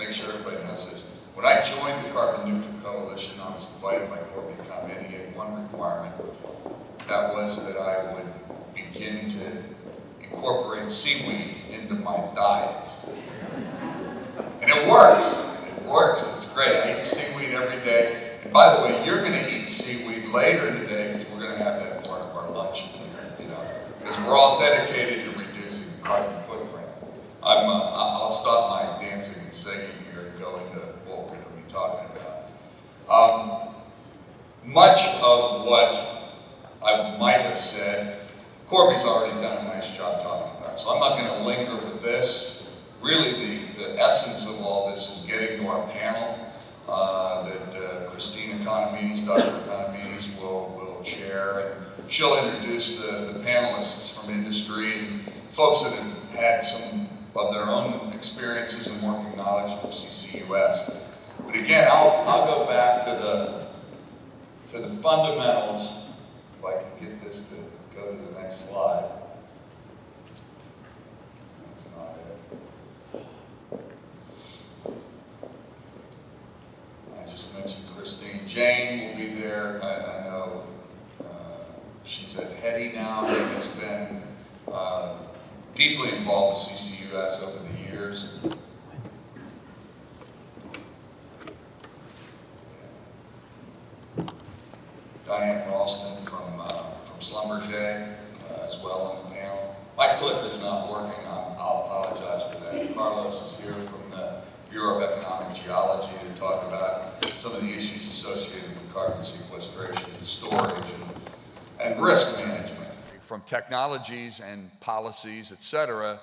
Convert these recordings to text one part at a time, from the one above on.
make sure everybody knows this. When I joined the Carbon Neutral Coalition, I was invited by Corbett to come in. He had one requirement. That was that I would begin to incorporate seaweed into my diet. And it works. It works. It's great. I eat seaweed every day. And by the way, you're going to eat seaweed later today because we're going to have that part of our lunch here, you know, because we're all dedicated to reducing the carbon footprint. I'll stop my dancing and singing here and go into what we're going to be talking about. Much of what I might have said, Corby's already done a nice job talking about, so I'm not going to linger with this. Really, the essence of all this is getting to our panel that Christine Economides, Dr. Economides will chair, and she'll introduce the panelists from industry and folks that have had some of their own experiences and working knowledge of CCUS. But again, I'll go back to the fundamentals. If I can get this to go to the next slide. That's not it. I just mentioned Christine. Jane will be there. I know she's at Hetty now and has been deeply involved with CCUS over the years. Diane Ralston from Schlumberger as well on the panel. My clicker's not working. I'll apologize for that. Carlos is here from the Bureau of Economic Geology to talk about some of the issues associated with carbon sequestration and storage and risk management. From technologies and policies, et cetera,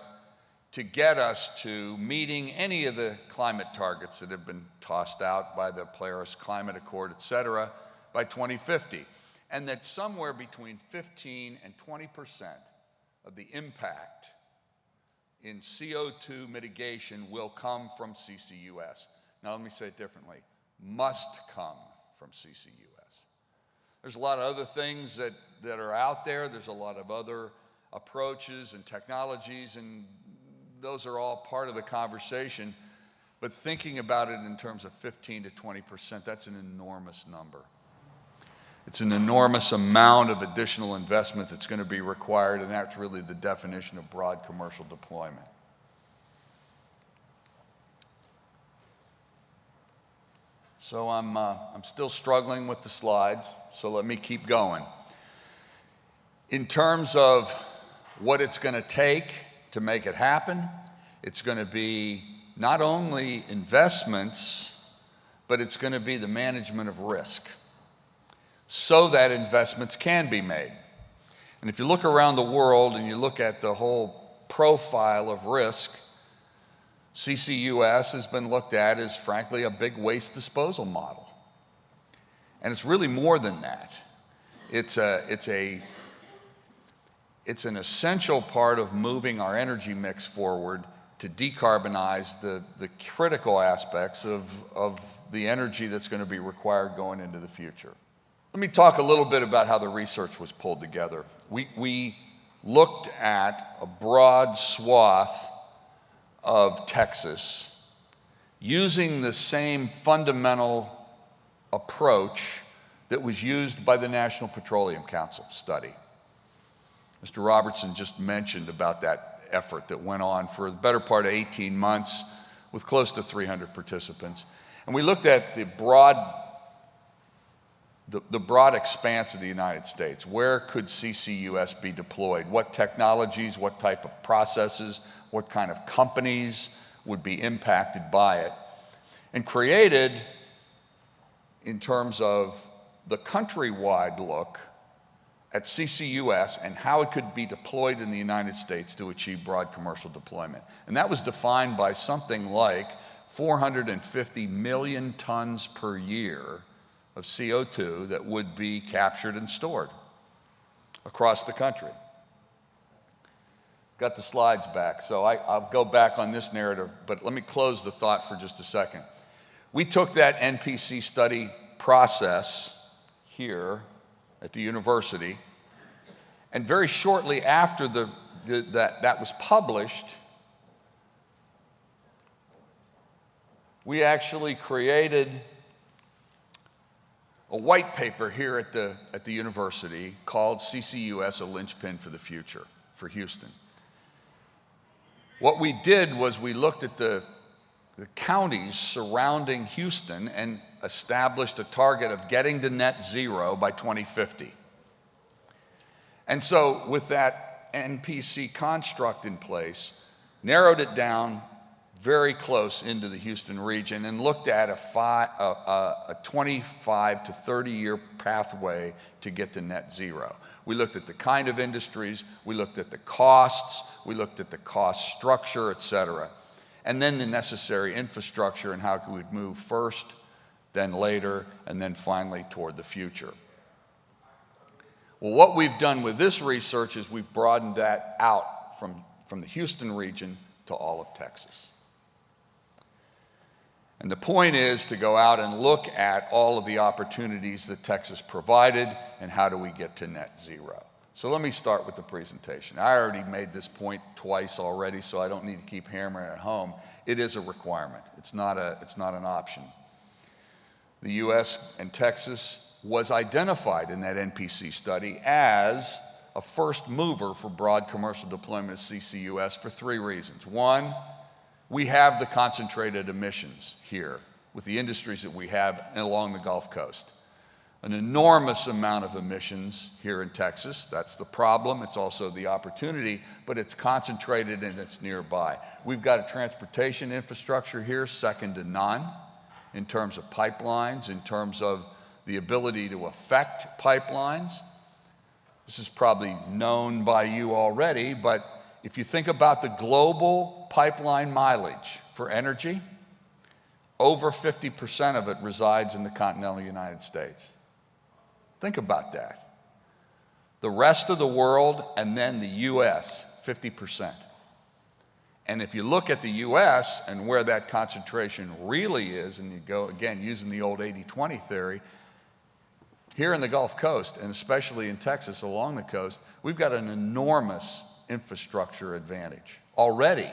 to get us to meeting any of the climate targets that have been tossed out by the Paris Climate Accord, et cetera, by 2050, and that somewhere between 15 and 20% of the impact in CO2 mitigation will come from CCUS. Now let me say it differently, must come from CCUS. There's a lot of other things that are out there. There's a lot of other approaches and technologies, and those are all part of the conversation. But thinking about it in terms of 15 to 20%, that's an enormous number. It's an enormous amount of additional investment that's going to be required, and that's really the definition of broad commercial deployment. So I'm still struggling with the slides, so let me keep going. In terms of what it's going to take to make it happen, it's going to be not only investments, but it's going to be the management of risk, so that investments can be made. And if you look around the world and you look at the whole profile of risk, CCUS has been looked at as, frankly, a big waste disposal model. And it's really more than that. It's an essential part of moving our energy mix forward to decarbonize the critical aspects of the energy that's going to be required going into the future. Let me talk a little bit about how the research was pulled together. We looked at a broad swath of Texas using the same fundamental approach that was used by the National Petroleum Council study. Mr. Robertson just mentioned about that effort that went on for the better part of 18 months with close to 300 participants. And we looked at the broad expanse of the United States. Where could CCUS be deployed? What technologies, what type of processes, what kind of companies would be impacted by it? And created, in terms of the countrywide look at CCUS and how it could be deployed in the United States to achieve broad commercial deployment. And that was defined by something like 450 million tons per year of CO2 that would be captured and stored across the country. Got the slides back, so I'll go back on this narrative, but let me close the thought for just a second. We took that NPC study process here at the university, and very shortly after that was published, we actually created a white paper here at the university called CCUS, a linchpin for the future for Houston. What we did was we looked at the counties surrounding Houston and established a target of getting to net zero by 2050. And so with that NPC construct in place, narrowed it down very close into the Houston region and looked at a 25 to 30 year pathway to get to net zero. We looked at the kind of industries, we looked at the costs, we looked at the cost structure, et cetera, and then the necessary infrastructure and how we would move first, then later, and then finally toward the future. Well, what we've done with this research is we've broadened that out from the Houston region to all of Texas. And the point is to go out and look at all of the opportunities that Texas provided and how do we get to net zero. So let me start with the presentation. I already made this point twice already, so I don't need to keep hammering it home. It is a requirement. It's not an option. The US and Texas was identified in that NPC study as a first mover for broad commercial deployment of CCUS for three reasons. One, we have the concentrated emissions here with the industries that we have along the Gulf Coast. An enormous amount of emissions here in Texas. That's the problem. It's also the opportunity, but it's concentrated and it's nearby. We've got a transportation infrastructure here second to none in terms of pipelines, in terms of the ability to affect pipelines. This is probably known by you already, but if you think about the global pipeline mileage for energy, over 50% of it resides in the continental United States. Think about that. The rest of the world and then the US, 50%. And if you look at the US and where that concentration really is, and you go again using the old 80-20 theory, here in the Gulf Coast, and especially in Texas along the coast, we've got an enormous infrastructure advantage already,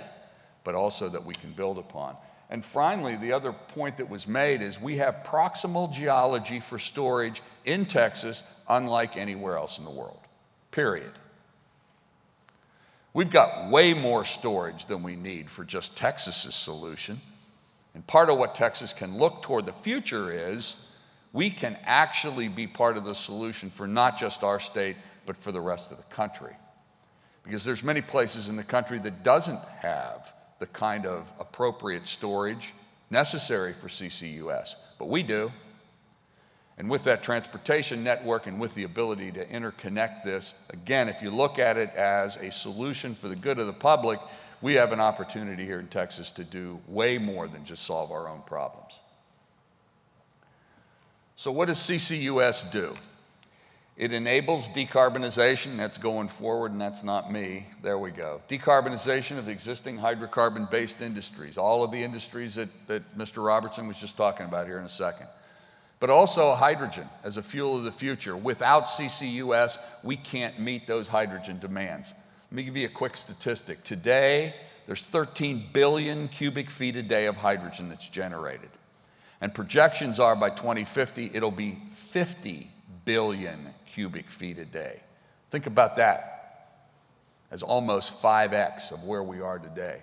but also that we can build upon. And finally, the other point that was made is we have proximal geology for storage in Texas, unlike anywhere else in the world, period. We've got way more storage than we need for just Texas's solution. And part of what Texas can look toward the future is we can actually be part of the solution for not just our state, but for the rest of the country. Because there's many places in the country that doesn't have the kind of appropriate storage necessary for CCUS, but we do. And with that transportation network and with the ability to interconnect this, again, if you look at it as a solution for the good of the public, we have an opportunity here in Texas to do way more than just solve our own problems. So what does CCUS do? It enables decarbonization. That's going forward, and that's not me. There we go. Decarbonization of existing hydrocarbon-based industries, all of the industries that Mr. Robertson was just talking about here in a second. But also hydrogen as a fuel of the future. Without CCUS, we can't meet those hydrogen demands. Let me give you a quick statistic. Today, there's 13 billion cubic feet a day of hydrogen that's generated. And projections are by 2050, it'll be 50 billion cubic feet a day. Think about that as almost 5x of where we are today.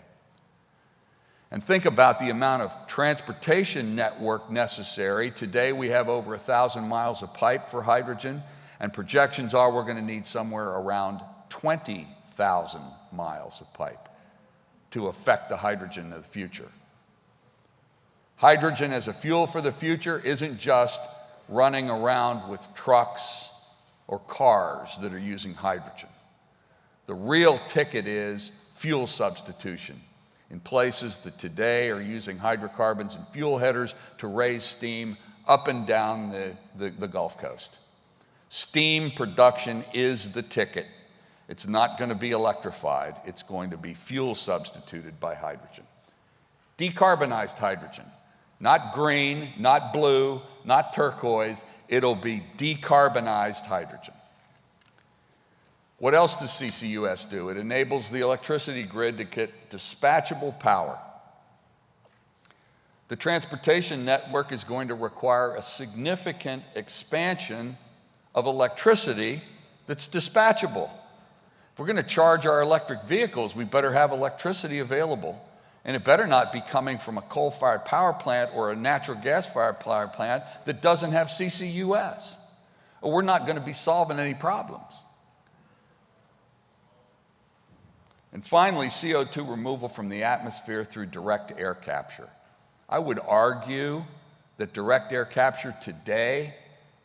And think about the amount of transportation network necessary. Today we have over 1,000 miles of pipe for hydrogen, and projections are we're going to need somewhere around 20,000 miles of pipe to affect the hydrogen of the future. Hydrogen as a fuel for the future isn't just running around with trucks or cars that are using hydrogen. The real ticket is fuel substitution in places that today are using hydrocarbons and fuel headers to raise steam up and down the Gulf Coast. Steam production is the ticket. It's not going to be electrified. It's going to be fuel substituted by hydrogen. Decarbonized hydrogen. Not green, not blue, not turquoise. It'll be decarbonized hydrogen. What else does CCUS do? It enables the electricity grid to get dispatchable power. The transportation network is going to require a significant expansion of electricity that's dispatchable. If we're going to charge our electric vehicles, we better have electricity available. And it better not be coming from a coal-fired power plant or a natural gas-fired power plant that doesn't have CCUS. Or we're not going to be solving any problems. And finally, CO2 removal from the atmosphere through direct air capture. I would argue that direct air capture today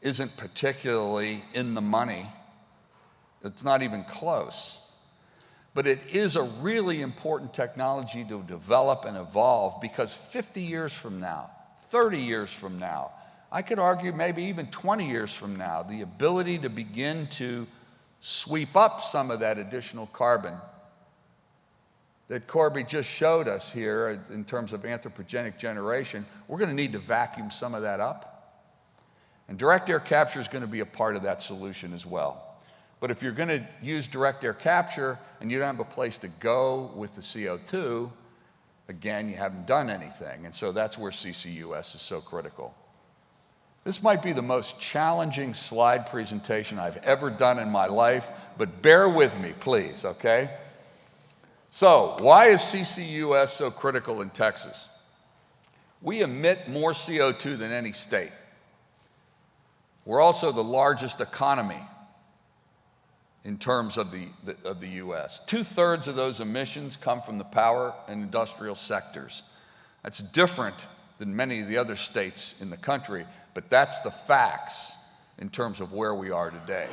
isn't particularly in the money. It's not even close. But it is a really important technology to develop and evolve, because 50 years from now, 30 years from now, I could argue maybe even 20 years from now, the ability to begin to sweep up some of that additional carbon that Corby just showed us here in terms of anthropogenic generation, we're going to need to vacuum some of that up. And direct air capture is going to be a part of that solution as well. But if you're going to use direct air capture and you don't have a place to go with the CO2, again, you haven't done anything. And so that's where CCUS is so critical. This might be the most challenging slide presentation I've ever done in my life, but bear with me, please, okay? So, why is CCUS so critical in Texas? We emit more CO2 than any state. We're also the largest economy in terms of the U.S. 2/3 of those emissions come from the power and industrial sectors. That's different than many of the other states in the country, but that's the facts in terms of where we are today.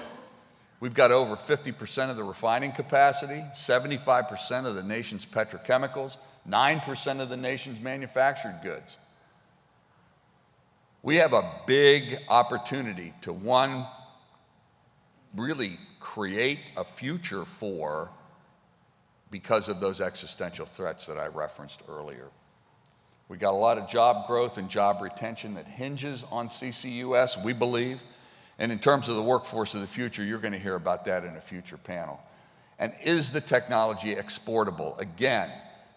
We've got over 50% of the refining capacity, 75% of the nation's petrochemicals, 9% of the nation's manufactured goods. We have a big opportunity to, one, really create a future for, because of those existential threats that I referenced earlier. We got a lot of job growth and job retention that hinges on CCUS, we believe. And in terms of the workforce of the future, you're going to hear about that in a future panel. And is the technology exportable? Again,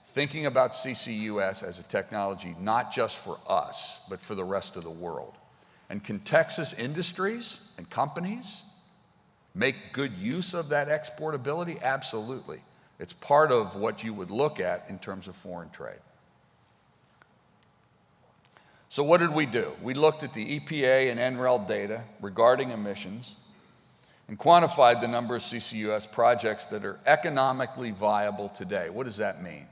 thinking about CCUS as a technology not just for us, but for the rest of the world. And can Texas industries and companies make good use of that exportability? Absolutely. It's part of what you would look at in terms of foreign trade. So what did we do? We looked at the EPA and NREL data regarding emissions and quantified the number of CCUS projects that are economically viable today. What does that mean?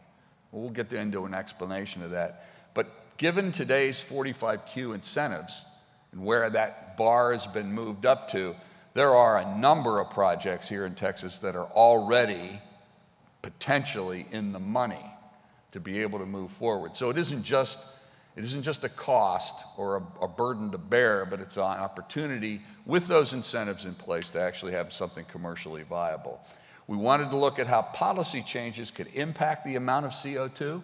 Well, we'll get into an explanation of that. But given today's 45Q incentives and where that bar has been moved up to, there are a number of projects here in Texas that are already potentially in the money to be able to move forward. So it isn't just a cost or a burden to bear, but it's an opportunity with those incentives in place to actually have something commercially viable. We wanted to look at how policy changes could impact the amount of CO2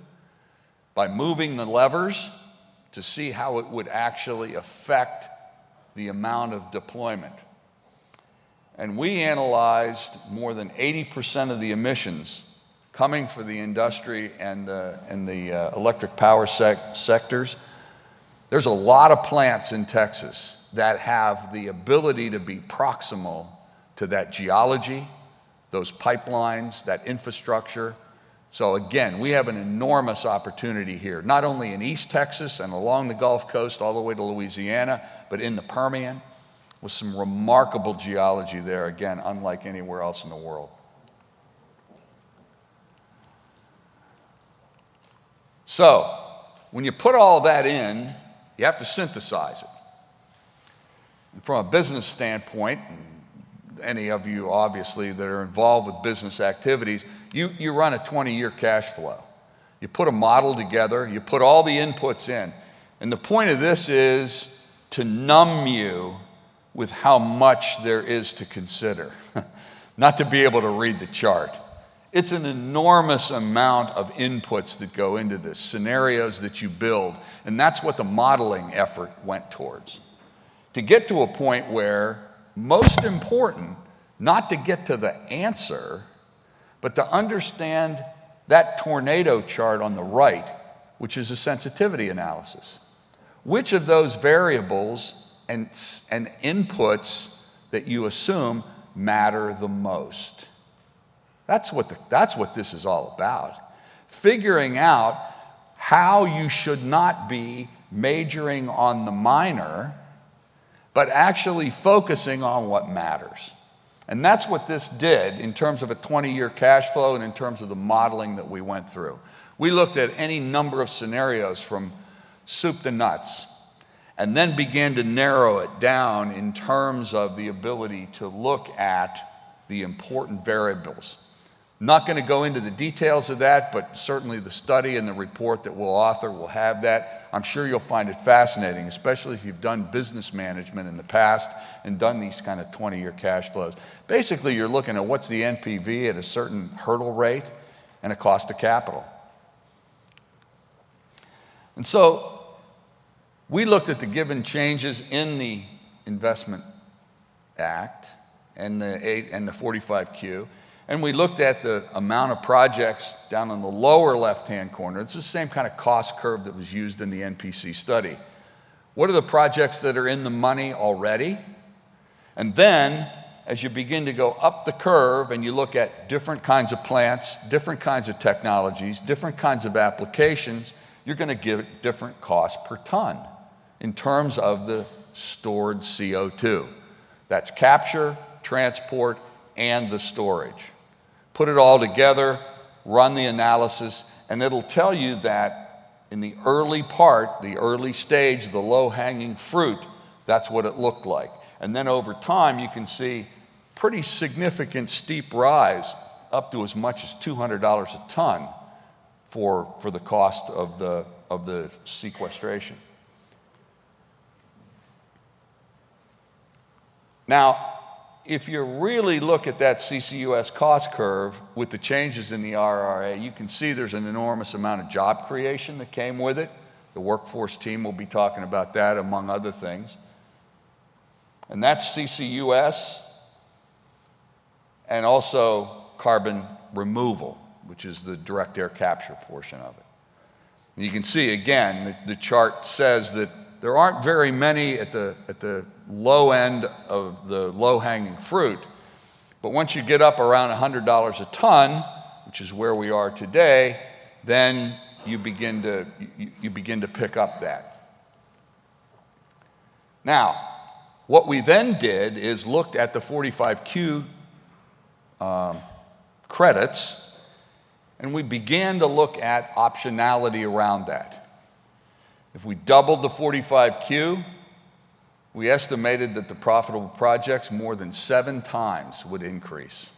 by moving the levers to see how it would actually affect the amount of deployment. And we analyzed more than 80% of the emissions coming from the industry and the electric power sectors. There's a lot of plants in Texas that have the ability to be proximal to that geology, those pipelines, that infrastructure. So again, we have an enormous opportunity here, not only in East Texas and along the Gulf Coast all the way to Louisiana, but in the Permian with some remarkable geology there, again, unlike anywhere else in the world. So, when you put all that in, you have to synthesize it. And from a business standpoint, any of you obviously that are involved with business activities, you run a 20-year cash flow. You put a model together, you put all the inputs in. And the point of this is to numb you with how much there is to consider, not to be able to read the chart. It's an enormous amount of inputs that go into this, scenarios that you build, and that's what the modeling effort went towards. To get to a point where, most important, not to get to the answer, but to understand that tornado chart on the right which is a sensitivity analysis. Which of those variables and inputs that you assume matter the most? That's what this is all about. Figuring out how you should not be majoring on the minor, but actually focusing on what matters. And that's what this did in terms of a 20-year cash flow and in terms of the modeling that we went through. We looked at any number of scenarios from soup to nuts, and then began to narrow it down in terms of the ability to look at the important variables. Not going to go into the details of that, but certainly the study and the report that we'll author will have that. I'm sure you'll find it fascinating, especially if you've done business management in the past and done these kind of 20-year cash flows. Basically, you're looking at what's the NPV at a certain hurdle rate and a cost of capital. And so we looked at the given changes in the Investment Act and the 45Q, and we looked at the amount of projects down in the lower left-hand corner. It's the same kind of cost curve that was used in the NPC study. What are the projects that are in the money already? And then, as you begin to go up the curve and you look at different kinds of plants, different kinds of technologies, different kinds of applications, you're going to get different costs per ton in terms of the stored CO2. That's capture, transport, and the storage. Put it all together, run the analysis, and it'll tell you that in the early part, the early stage, the low-hanging fruit, that's what it looked like. And then over time, you can see pretty significant steep rise, up to as much as $200 a ton for the cost of the sequestration. Now, if you really look at that CCUS cost curve with the changes in the RRA, you can see there's an enormous amount of job creation that came with it. The workforce team will be talking about that, among other things. And that's CCUS and also carbon removal, which is the direct air capture portion of it. And you can see, again, the chart says that there aren't very many at the low end of the low-hanging fruit, but once you get up around $100 a ton, which is where we are today, then you begin to pick up that. Now, what we then did is looked at the 45Q credits, and we began to look at optionality around that. If we doubled the 45Q, we estimated that the profitable projects more than 7 times would increase.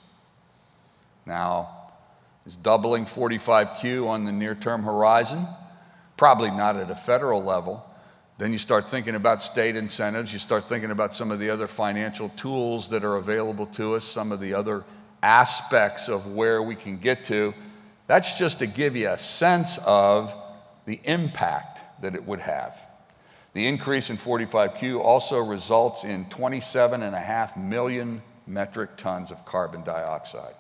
Now, is doubling 45Q on the near-term horizon? Probably not at a federal level. Then you start thinking about state incentives, you start thinking about some of the other financial tools that are available to us, some of the other aspects of where we can get to. That's just to give you a sense of the impact that it would have. The increase in 45Q also results in 27.5 million metric tons of carbon dioxide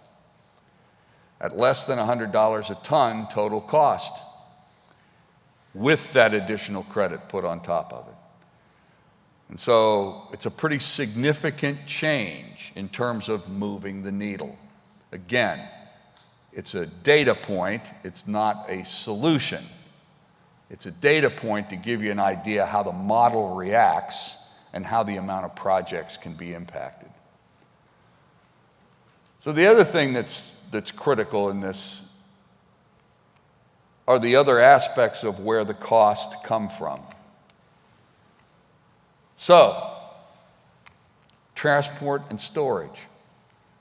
at less than $100 a ton total cost, with that additional credit put on top of it. And so it's a pretty significant change in terms of moving the needle. Again, it's a data point, it's not a solution. It's a data point to give you an idea how the model reacts and how the amount of projects can be impacted. So the other thing that's critical in this are the other aspects of where the costs come from. So, transport and storage.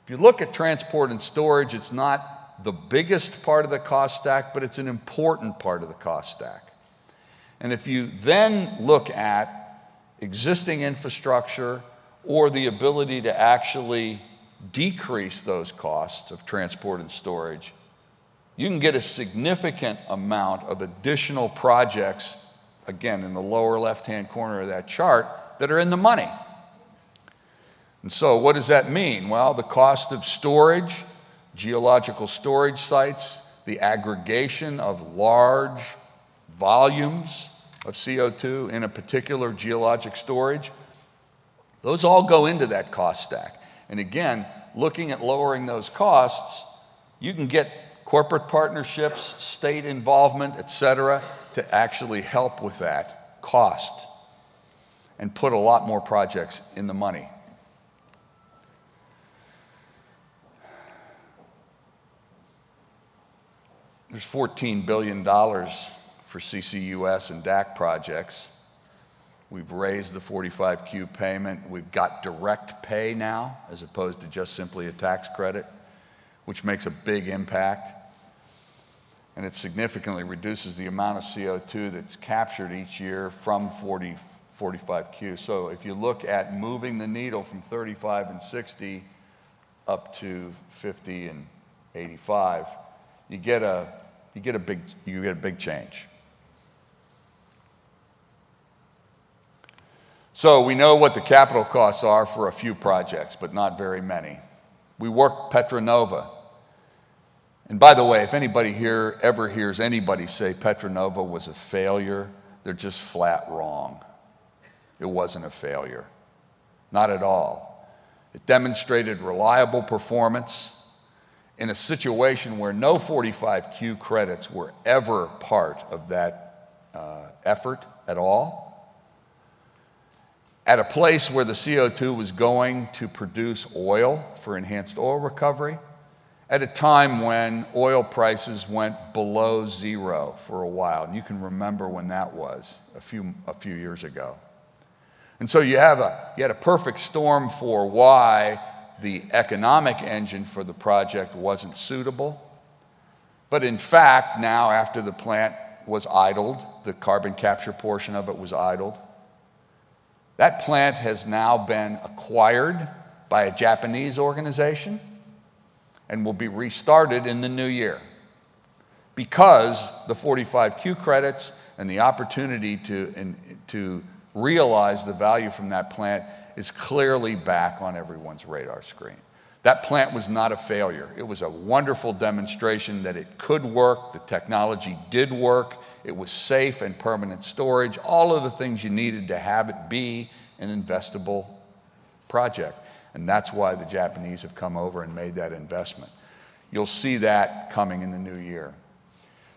If you look at transport and storage, it's not the biggest part of the cost stack, but it's an important part of the cost stack. And if you then look at existing infrastructure or the ability to actually decrease those costs of transport and storage, you can get a significant amount of additional projects, again, in the lower left-hand corner of that chart, that are in the money. And so what does that mean? Well, the cost of storage, geological storage sites, the aggregation of large, volumes of CO2 in a particular geologic storage, those all go into that cost stack. And again, looking at lowering those costs, you can get corporate partnerships, state involvement, et cetera, to actually help with that cost and put a lot more projects in the money. There's $14 billion for CCUS and DAC projects. We've raised the 45Q payment. We've got direct pay now, as opposed to just simply a tax credit, which makes a big impact. And it significantly reduces the amount of CO2 that's captured each year from 45Q. So if you look at moving the needle from 35 and 60 up to 50 and 85, you get a big change. So we know what the capital costs are for a few projects, but not very many. We work Petra Nova. And by the way, if anybody here ever hears anybody say Petra Nova was a failure, they're just flat wrong. It wasn't a failure. Not at all. It demonstrated reliable performance in a situation where no 45Q credits were ever part of that effort at all. At a place where the CO2 was going to produce oil for enhanced oil recovery, at a time when oil prices went below zero for a while. And you can remember when that was a few years ago. And so you had a perfect storm for why the economic engine for the project wasn't suitable. But in fact, now after the plant was idled, the carbon capture portion of it was idled, that plant has now been acquired by a Japanese organization and will be restarted in the new year because the 45Q credits and the opportunity to realize the value from that plant is clearly back on everyone's radar screen. That plant was not a failure. It was a wonderful demonstration that it could work, the technology did work, it was safe and permanent storage, all of the things you needed to have it be an investable project. And that's why the Japanese have come over and made that investment. You'll see that coming in the new year.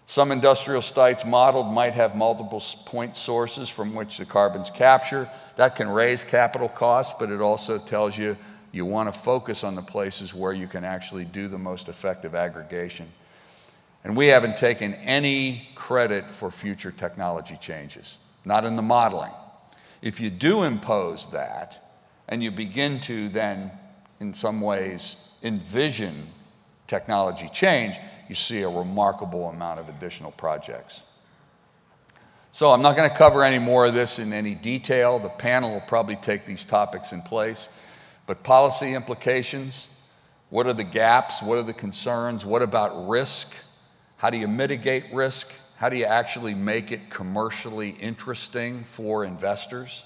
Some industrial sites modeled might have multiple point sources from which the carbon's captured. That can raise capital costs, but it also tells you you want to focus on the places where you can actually do the most effective aggregation. And we haven't taken any credit for future technology changes, not in the modeling. If you do impose that, and you begin to then, in some ways, envision technology change, you see a remarkable amount of additional projects. So I'm not going to cover any more of this in any detail. The panel will probably take these topics in place. But policy implications, what are the gaps? What are the concerns? What about risk? How do you mitigate risk? How do you actually make it commercially interesting for investors?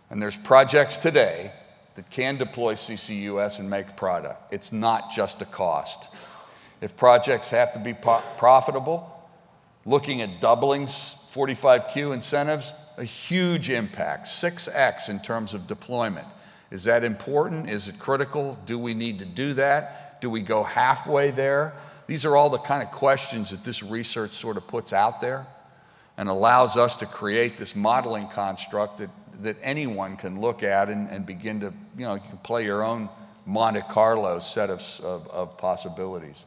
And there's projects today that can deploy CCUS and make a product. It's not just a cost. If projects have to be profitable, looking at doubling 45Q incentives, a huge impact, 6x in terms of deployment. Is that important? Is it critical? Do we need to do that? Do we go halfway there? These are all the kind of questions that this research sort of puts out there and allows us to create this modeling construct that anyone can look at and begin to, you can play your own Monte Carlo set of possibilities.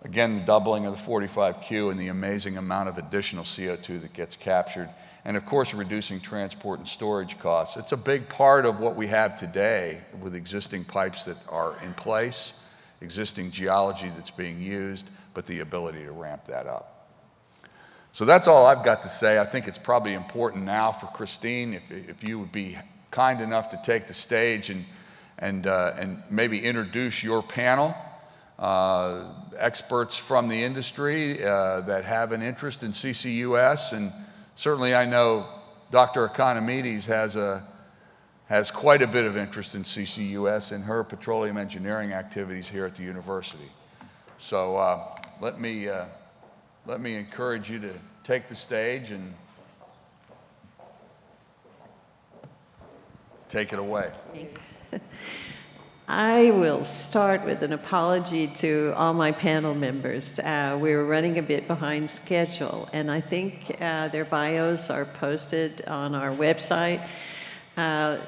Again, the doubling of the 45Q and the amazing amount of additional CO2 that gets captured. And of course, reducing transport and storage costs. It's a big part of what we have today with existing pipes that are in place, existing geology that's being used, but the ability to ramp that up. So that's all I've got to say. I think it's probably important now for Christine, if you would be kind enough to take the stage and maybe introduce your panel. Experts from the industry that have an interest in CCUS, and certainly I know Dr. Economides has quite a bit of interest in CCUS in her petroleum engineering activities here at the university. So let me let me encourage you to take the stage and take it away. I will start with an apology to all my panel members. We're running a bit behind schedule, and I think their bios are posted on our website.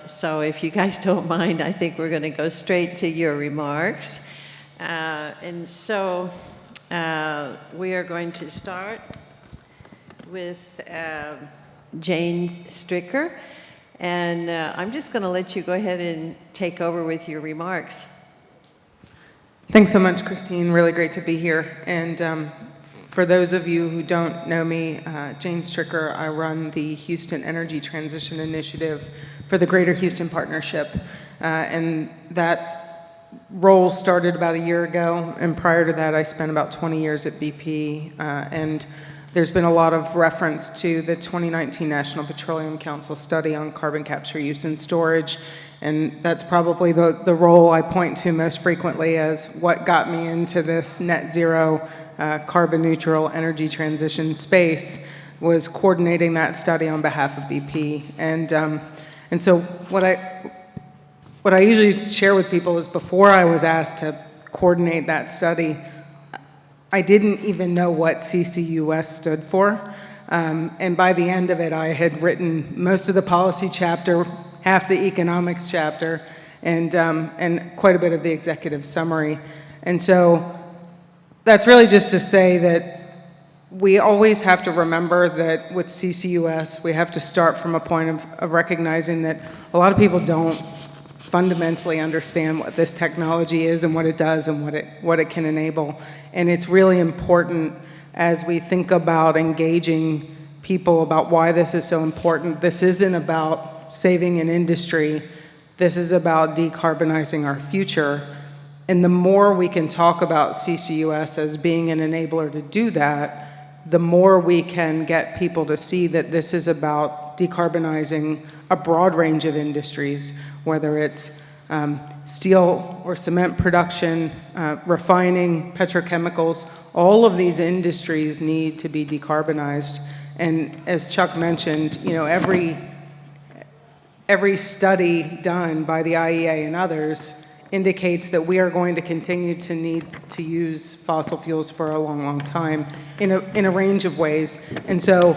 So if you guys don't mind, I think we're going to go straight to your remarks. And so we are going to start with Jane Stricker. And I'm just going to let you go ahead and take over with your remarks. Thanks so much, Christine. Really great to be here. And for those of you who don't know me, Jane Stricker, I run the Houston Energy Transition Initiative for the Greater Houston Partnership. And that role started about a year ago. And prior to that, I spent about 20 years at BP. And there's been a lot of reference to the 2019 National Petroleum Council study on carbon capture, use, and storage, and that's probably the role I point to most frequently as what got me into this net zero, carbon neutral energy transition space, was coordinating that study on behalf of BP. And so what I usually share with people is before I was asked to coordinate that study, I didn't even know what CCUS stood for. And by the end of it, I had written most of the policy chapter, half the economics chapter, and quite a bit of the executive summary. And so that's really just to say that we always have to remember that with CCUS, we have to start from a point of recognizing that a lot of people don't fundamentally understand what this technology is and what it does and what it can enable. And it's really important as we think about engaging people about why this is so important. This isn't about saving an industry. This is about decarbonizing our future. And the more we can talk about CCUS as being an enabler to do that, the more we can get people to see that this is about decarbonizing a broad range of industries, whether it's steel or cement production, refining, petrochemicals. All of these industries need to be decarbonized. And as Chuck mentioned, you know, every study done by the IEA and others indicates that we are going to continue to need to use fossil fuels for a long, long time in a range of ways. And so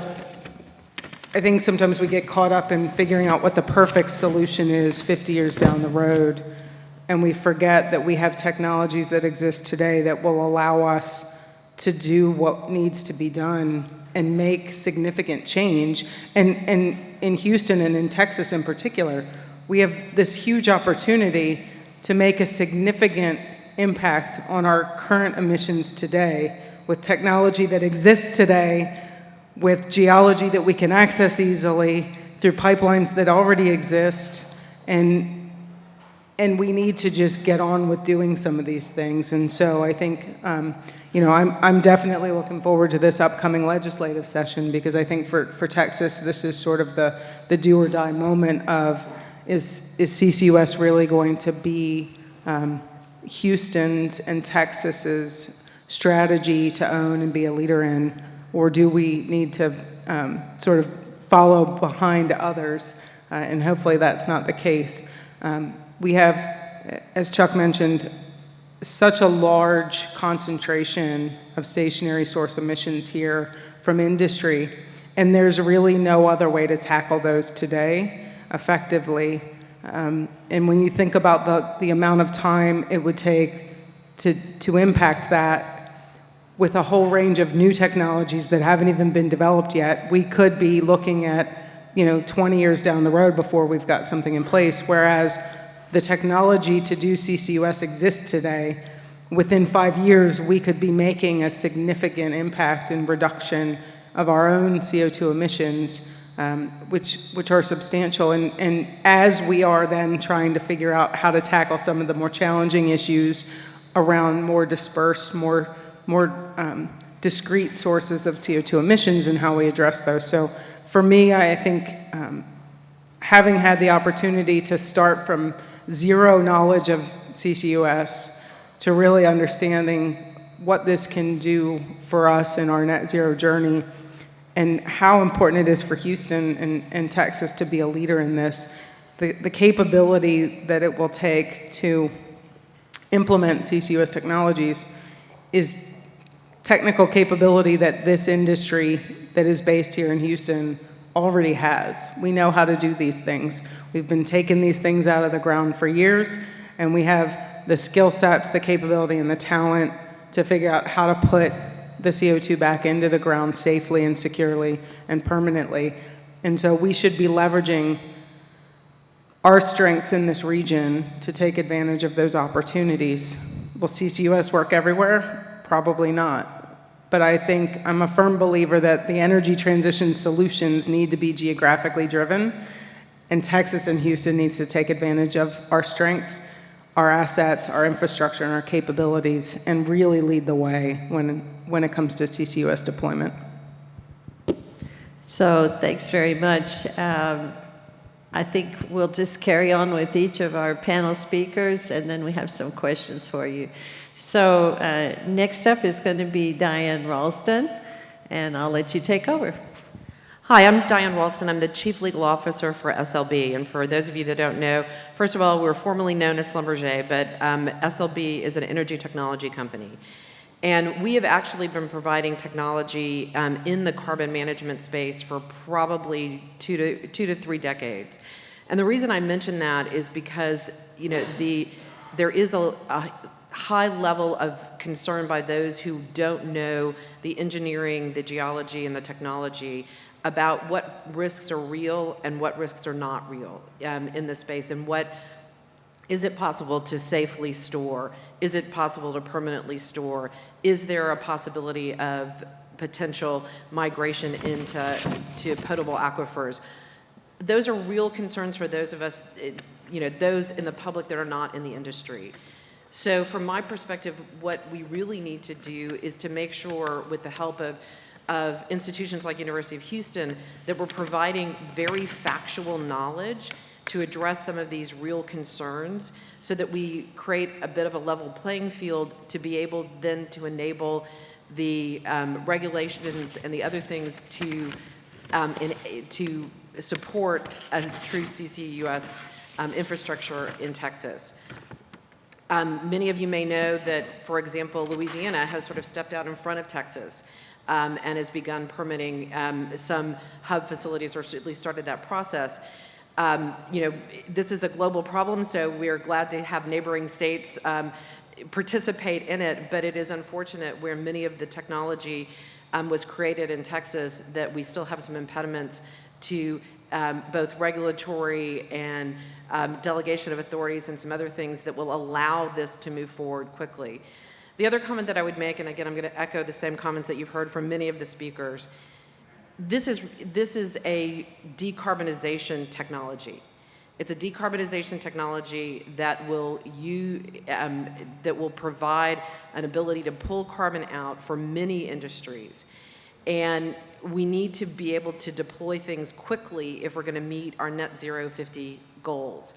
I think sometimes we get caught up in figuring out what the perfect solution is 50 years down the road, and we forget that we have technologies that exist today that will allow us to do what needs to be done and make significant change. And in Houston and in Texas in particular, we have this huge opportunity to make a significant impact on our current emissions today with technology that exists today, with geology that we can access easily through pipelines that already exist, and we need to just get on with doing some of these things. And so I think, you know, I'm definitely looking forward to this upcoming legislative session, because I think for Texas, this is sort of the do or die moment of, is CCUS really going to be Houston's and Texas's strategy to own and be a leader in? Or do we need to sort of follow behind others? And hopefully that's not the case. We have, as Chuck mentioned, such a large concentration of stationary source emissions here from industry, and there's really no other way to tackle those today effectively. And when you think about the amount of time it would take to impact that, with a whole range of new technologies that haven't even been developed yet, we could be looking at, you know, 20 years down the road before we've got something in place, whereas the technology to do CCUS exists today. Within 5 years, we could be making a significant impact in reduction of our own CO2 emissions, which are substantial. And as we are then trying to figure out how to tackle some of the more challenging issues around more dispersed, more discrete sources of CO2 emissions and how we address those. So for me, I think having had the opportunity to start from zero knowledge of CCUS to really understanding what this can do for us in our net zero journey and how important it is for Houston and Texas to be a leader in this. The capability that it will take to implement CCUS technologies is technical capability that this industry that is based here in Houston already has. We know how to do these things. We've been taking these things out of the ground for years, and we have the skill sets, the capability, and the talent to figure out how to put the CO2 back into the ground safely and securely and permanently. And so we should be leveraging our strengths in this region to take advantage of those opportunities. Will CCUS work everywhere? Probably not. But I think I'm a firm believer that the energy transition solutions need to be geographically driven, and Texas and Houston needs to take advantage of our strengths, our assets, our infrastructure, and our capabilities, and really lead the way when it comes to CCUS deployment. So thanks very much. I think we'll just carry on with each of our panel speakers, and then we have some questions for you. So next up is going to be Diane Ralston, and I'll let you take over. Hi, I'm Diane Ralston. I'm the Chief Legal Officer for SLB. And for those of you that don't know, first of all, we're formerly known as Schlumberger, but SLB is an energy technology company. And we have actually been providing technology in the carbon management space for probably two to three decades. And the reason I mention that is because, you know, there is a high level of concern by those who don't know the engineering, the geology, and the technology about what risks are real and what risks are not real in this space, and what is it possible to safely store? Is it possible to permanently store? Is there a possibility of potential migration into potable aquifers? Those are real concerns for those of us, you know, those in the public that are not in the industry. So from my perspective, what we really need to do is to make sure, with the help of institutions like University of Houston, that we're providing very factual knowledge to address some of these real concerns, so that we create a bit of a level playing field to be able then to enable the regulations and the other things to support a true CCUS infrastructure in Texas. Many of you may know that, for example, Louisiana has sort of stepped out in front of Texas and has begun permitting some hub facilities, or at least started that process. You know, this is a global problem, so we are glad to have neighboring states participate in it, but it is unfortunate where many of the technology was created in Texas that we still have some impediments to both regulatory and delegation of authorities and some other things that will allow this to move forward quickly. The other comment that I would make, and again, I'm going to echo the same comments that you've heard from many of the speakers, this is a decarbonization technology. It's a decarbonization technology that will provide an ability to pull carbon out for many industries. And we need to be able to deploy things quickly if we're going to meet our net zero 50 goals.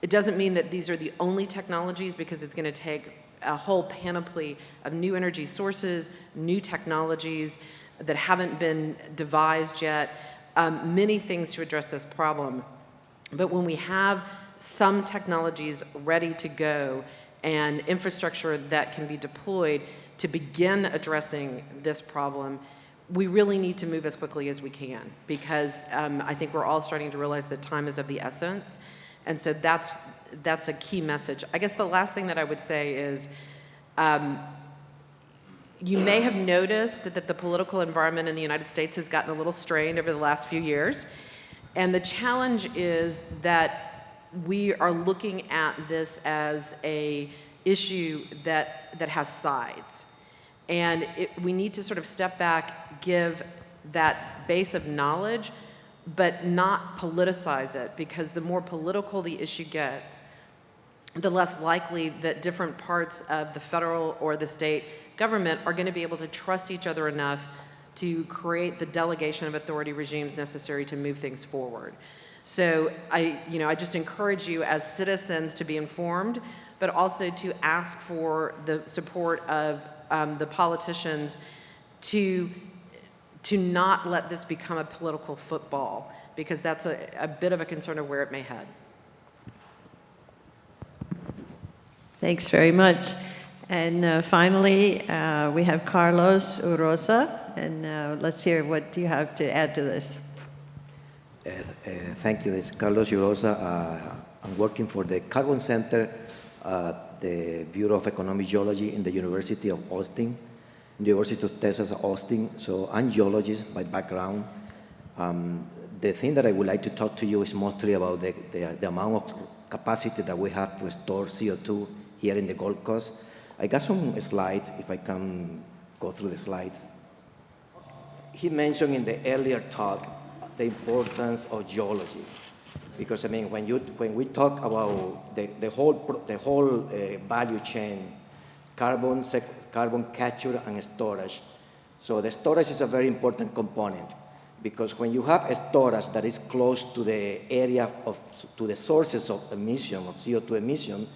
It doesn't mean that these are the only technologies, because it's going to take a whole panoply of new energy sources, new technologies that haven't been devised yet, many things to address this problem. But when we have some technologies ready to go and infrastructure that can be deployed to begin addressing this problem, we really need to move as quickly as we can, because I think we're all starting to realize that time is of the essence. And so that's a key message. I guess the last thing that I would say is, you may have noticed that the political environment in the United States has gotten a little strained over the last few years. And the challenge is that we are looking at this as an issue that has sides. And we need to sort of step back, give that base of knowledge, but not politicize it, because the more political the issue gets, the less likely that different parts of the federal or the state government are going to be able to trust each other enough to create the delegation of authority regimes necessary to move things forward. So I just encourage you as citizens to be informed, but also to ask for the support of the politicians to not let this become a political football, because that's a bit of a concern of where it may head. Thanks very much. And finally, we have Carlos Urosa, and let's hear what you have to add to this. Thank you. This is Carlos Urosa. I'm working for the Carbon Center at the Bureau of Economic Geology in the University of Austin, University of Texas, Austin. So I'm a geologist by background. The thing that I would like to talk to you is mostly about the amount of capacity that we have to store CO2 here in the Gulf Coast. I got some slides, if I can go through the slides. He mentioned in the earlier talk the importance of geology, because I mean, when we talk about the whole value chain, carbon capture and storage. So the storage is a very important component, because when you have a storage that is close to the area to the sources of emission, of CO2 emission,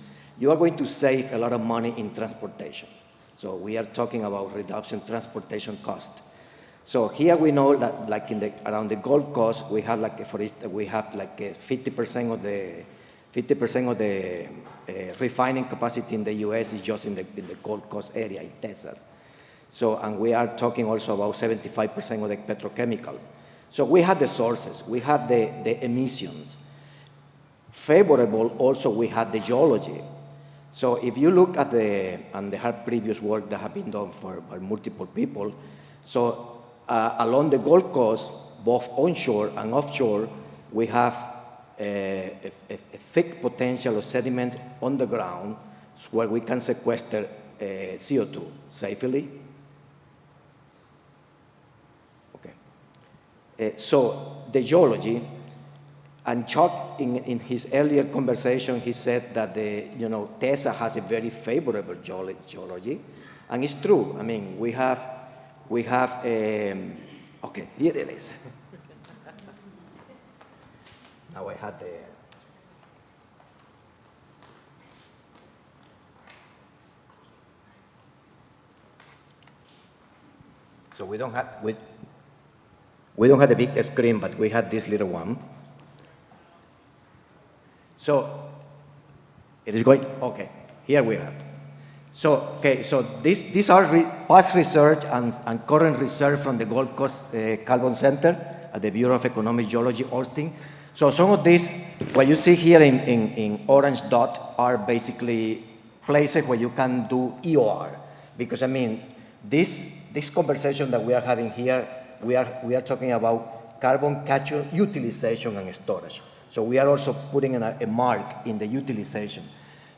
you are going to save a lot of money in transportation. So we are talking about reduction transportation cost. So here we know that, like around the Gulf Coast, we have for instance, we have 50% of the refining capacity in the U.S. is just in the Gulf Coast area in Texas. So, and we are talking also about 75% of the petrochemicals. So we have the sources, we have the emissions. Favorable also, we have the geology. So if you look at the previous work that have been done by multiple people, so along the Gulf Coast, both onshore and offshore, we have a thick potential of sediment on the ground where we can sequester CO2 safely. Okay. So the geology, and Chuck, in his earlier conversation, he said that Texas has a very favorable geology, and it's true. I mean, we have okay, here it is. Now I had the. So we don't have the big screen, but we had this little one. So it is going, okay, here we have. So, okay, so these are past research and current research from the Gulf Coast Carbon Center at the Bureau of Economic Geology, Austin. So some of these, what you see here in orange dot, are basically places where you can do EOR. Because, I mean, this conversation that we are having here, we are talking about carbon capture, utilization, and storage. So we are also putting a mark in the utilization.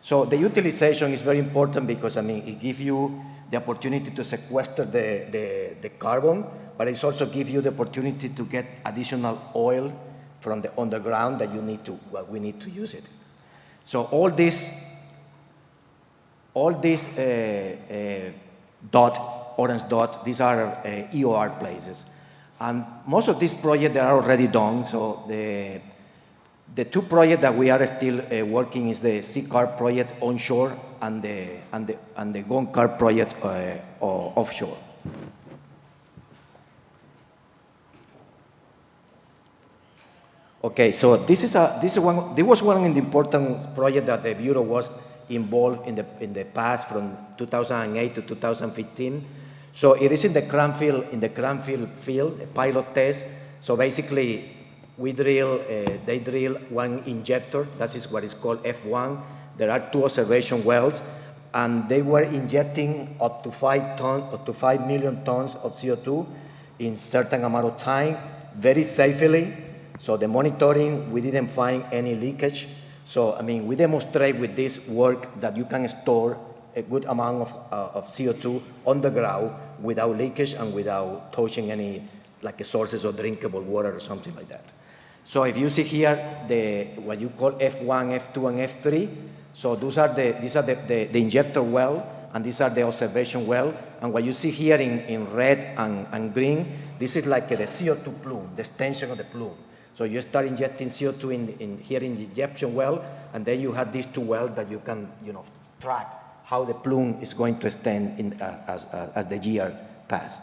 So the utilization is very important because, I mean, it gives you the opportunity to sequester the carbon, but it also gives you the opportunity to get additional oil from the underground that we need to use it. So all these orange dot, these are EOR places. And most of these projects, they are already done. So the two projects that we are still working is the CCAR project onshore and the GONCAR project offshore. Okay, so this was one of the important projects that the Bureau was involved in the past from 2008 to 2015. So it is in the Cranfield field, a pilot test. So basically, they drill one injector, that is what is called F1. There are 2 observation wells, and they were injecting up to 5 million tons of CO2 in certain amount of time, very safely. So the monitoring, we didn't find any leakage. So, I mean, we demonstrate with this work that you can store a good amount of CO2 on the ground without leakage and without touching any sources of drinkable water or something like that. So if you see here what you call F1, F2, and F3, so these are the injector well, and these are the observation well. And what you see here in red and green, this is like the CO2 plume, the extension of the plume. So you start injecting CO2 here in the injection well, and then you have these 2 wells that you can track how the plume is going to extend as the year pass.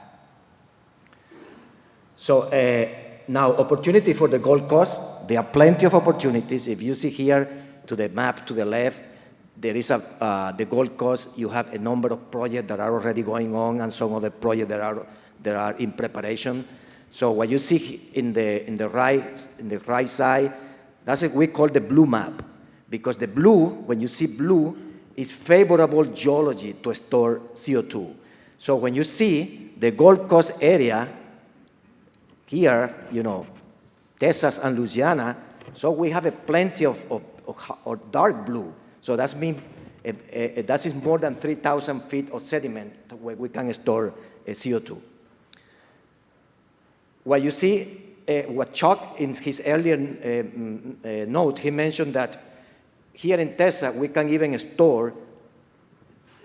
So now, opportunity for the Gold Coast, there are plenty of opportunities. If you see here to the map to the left, there is the Gold Coast. You have a number of projects that are already going on and some other projects that are in preparation. So what you see in the right side, that's what we call the blue map, because the blue, when you see blue, is favorable geology to store CO2. So when you see the Gold Coast area here, Texas and Louisiana, so we have plenty of dark blue. So that means that is more than 3,000 feet of sediment where we can store CO2. What you see, what Chuck in his earlier note, he mentioned that here in Texas, we can even store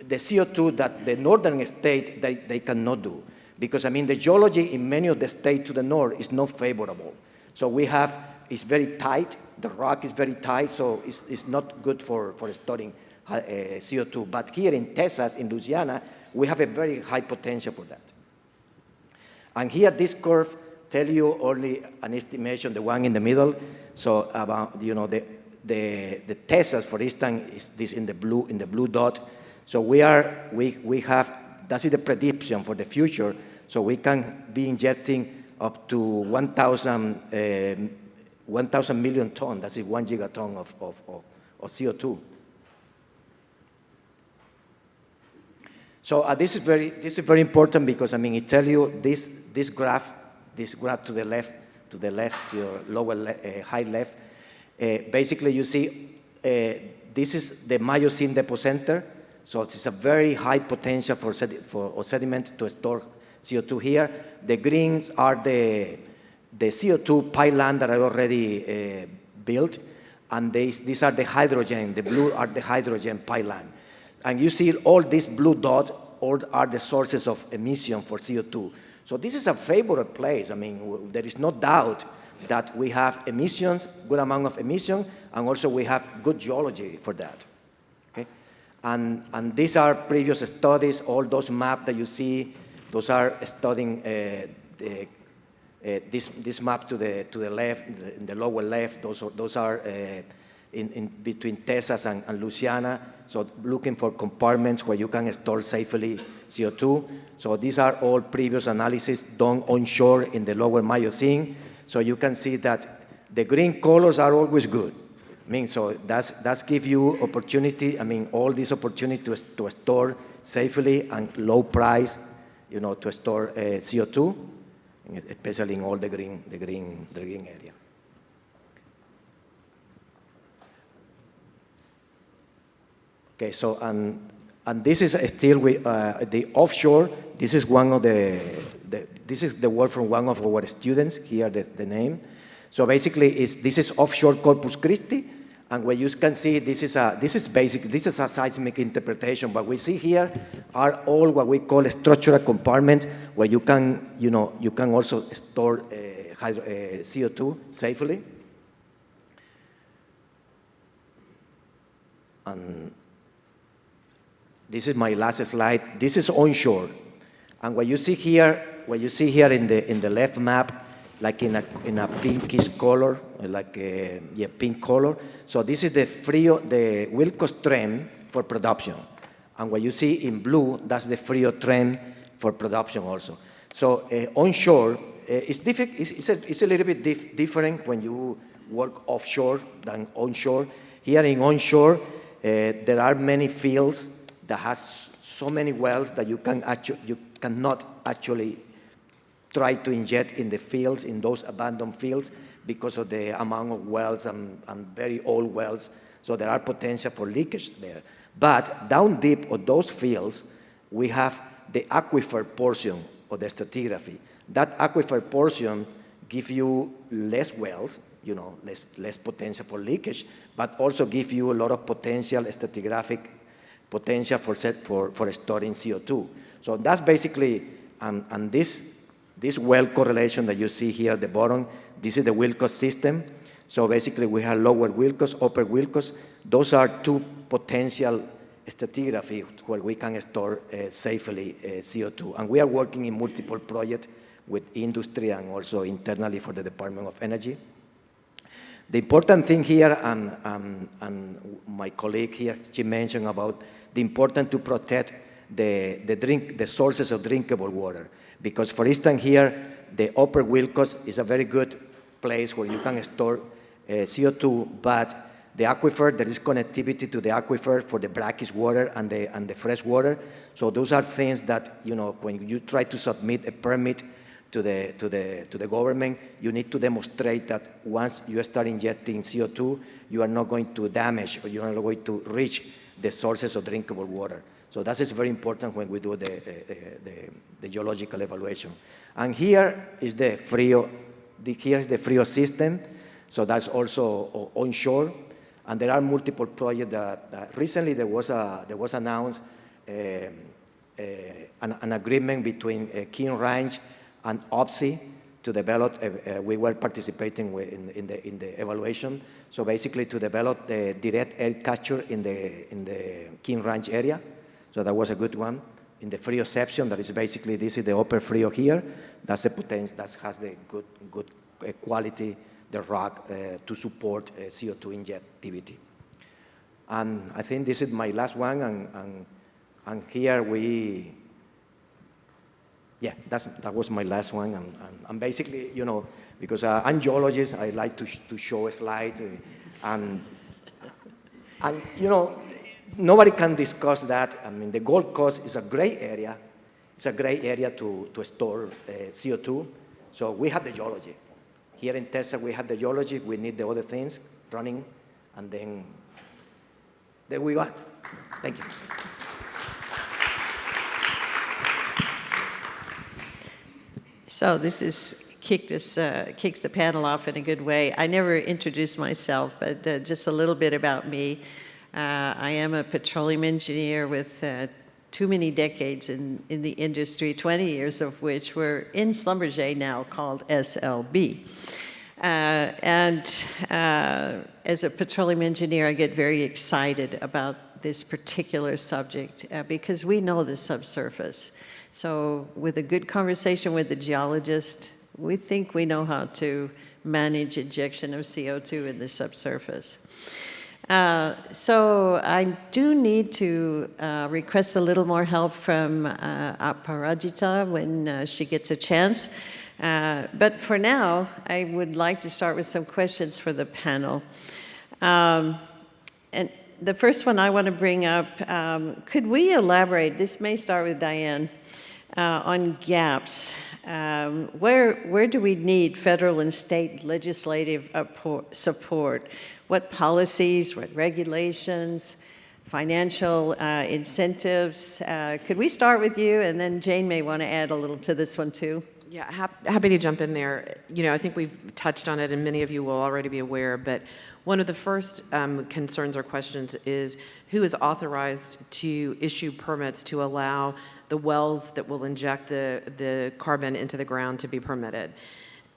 the CO2 that the northern states, they cannot do. Because, the geology in many of the states to the north is not favorable. So it's very tight, the rock is very tight, so it's not good for storing CO2. But here in Texas, in Louisiana, we have a very high potential for that. And here, this curve tells you only an estimation, the one in the middle. So about, the Texas, for instance, is this in the blue dot. So we have, that is the prediction for the future. So we can be injecting up to 1,000 million tons. That is 1 gigaton of CO2. So this is very important because it tells you this graph to the left, to your lower high left. Basically, you see this is the Miocene depot center. So it's a very high potential for sediment to store CO2 here. The greens are the CO2 pipeline that are already built, and these are the hydrogen. The blue are the hydrogen pipeline. And you see all these blue dots all are the sources of emission for CO2. So this is a favorable place. There is no doubt that we have emissions, good amount of emission, and also we have good geology for that. Okay? And these are previous studies. All those maps that you see, those are studying this map to the left, in the lower left. Those are in between Texas and Louisiana. So looking for compartments where you can store safely CO2. So these are all previous analyses done onshore in the lower Miocene. So you can see that the green colors are always good. So that's give you opportunity. All these opportunity to store safely and low price, to store CO2, especially in all the green area. Okay, so and this is still the offshore. This is one of this is the word from one of our students here. The name. So basically, this is offshore Corpus Christi, and what you can see, this is a seismic interpretation. What we see here are all what we call a structural compartment, where you can also store CO2 safely. And this is my last slide. This is onshore, and what you see here in the left map, like in a pinkish color, like a pink color. So this is the Wilcox trend for production, and what you see in blue, that's the Frio trend for production also. So onshore, it's a little bit different when you work offshore than onshore. Here in onshore, there are many fields that has so many wells that you cannot actually try to inject in the fields, in those abandoned fields, because of the amount of wells and very old wells. So there are potential for leakage there. But down deep of those fields, we have the aquifer portion of the stratigraphy. That aquifer portion gives you less wells, less potential for leakage, but also give you a lot of potential stratigraphic potential for storing CO2. So that's basically, and this well correlation that you see here at the bottom, this is the Wilcox system. So basically we have lower Wilcox, upper Wilcox. Those are two potential stratigraphy where we can store safely CO2. And we are working in multiple projects with industry and also internally for the Department of Energy. The important thing here, and my colleague here, she mentioned about the importance to protect the sources of drinkable water. Because for instance here, the Upper Wilcox is a very good place where you can store CO2, but the aquifer, there is connectivity to the aquifer for the brackish water and the fresh water. So those are things that, you know, when you try to submit a permit to the government, you need to demonstrate that once you start injecting CO2, you are not going to damage or you are not going to reach the sources of drinkable water. So that is very important when we do the geological evaluation. And here is the FRIO, here's the FRIO system. So that's also onshore. And there are multiple projects that recently there was announced an agreement between King Ranch and OPSI to develop, we were participating in the evaluation. So basically to develop the direct air capture in the King Ranch area. So that was a good one. In the FRIOception, that is basically, this is the upper FRIO here. That's the potential, that has the good quality, the rock to support CO2 injectivity. And I think this is my last one, and here that was my last one, and basically, you know, because I'm geologist, I like to show slides, and you know, nobody can discuss that. I mean, the Gold Coast is a great area. It's a great area to store CO2. So we have the geology. Here in Texas, we have the geology. We need the other things running, and then there we go. Thank you. So this kicks the panel off in a good way. I never introduced myself, but just a little bit about me. I am a petroleum engineer with too many decades in the industry, 20 years of which were in Schlumberger now called SLB. As a petroleum engineer, I get very excited about this particular subject because we know the subsurface. So with a good conversation with the geologist, we think we know how to manage injection of CO2 in the subsurface. So I do need to request a little more help from Aparajita when she gets a chance. But for now, I would like to start with some questions for the panel. And the first one I want to bring up, could we elaborate, this may start with Diane, on gaps. Where do we need federal and state legislative support? What policies, what regulations, financial incentives? Could we start with you, and then Jane may want to add a little to this one too. Yeah, happy to jump in there. You know, I think we've touched on it, and many of you will already be aware, but one of the first concerns or questions is who is authorized to issue permits to allow the wells that will inject the carbon into the ground to be permitted.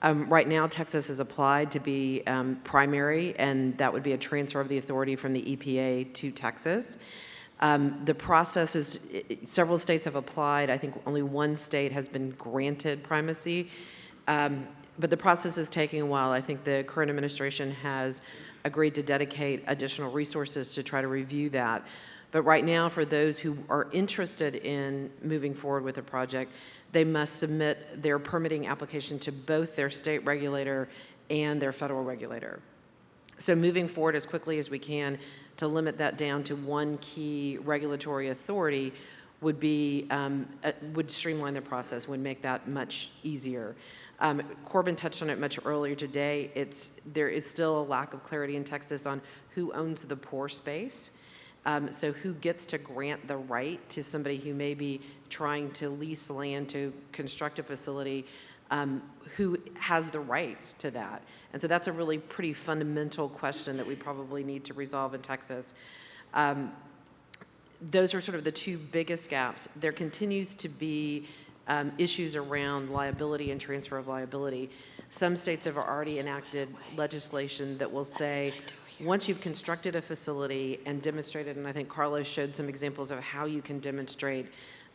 Right now, Texas has applied to be primary, and that would be a transfer of the authority from the EPA to Texas. The process is, several states have applied. I think only one state has been granted primacy. But the process is taking a while. I think the current administration has agreed to dedicate additional resources to try to review that. But right now, for those who are interested in moving forward with a project, they must submit their permitting application to both their state regulator and their federal regulator. So moving forward as quickly as we can to limit that down to one key regulatory authority would be would streamline the process, would make that much easier. Corbin touched on it much earlier today. There is still a lack of clarity in Texas on who owns the pore space. So who gets to grant the right to somebody who may be trying to lease land to construct a facility, who has the rights to that? And so that's a really pretty fundamental question that we probably need to resolve in Texas. Those are sort of the two biggest gaps. There continues to be issues around liability and transfer of liability. Some states have already enacted legislation that will say Once you've constructed a facility and demonstrated, and I think Carlos showed some examples of how you can demonstrate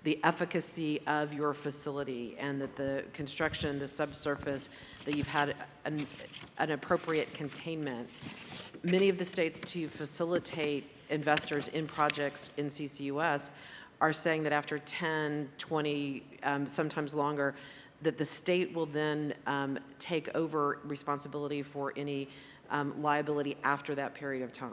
the efficacy of your facility and that the construction, the subsurface, that you've had an appropriate containment. Many of the states, to facilitate investors in projects in CCUS, are saying that after 10, 20, sometimes longer, that the state will then take over responsibility for any liability after that period of time.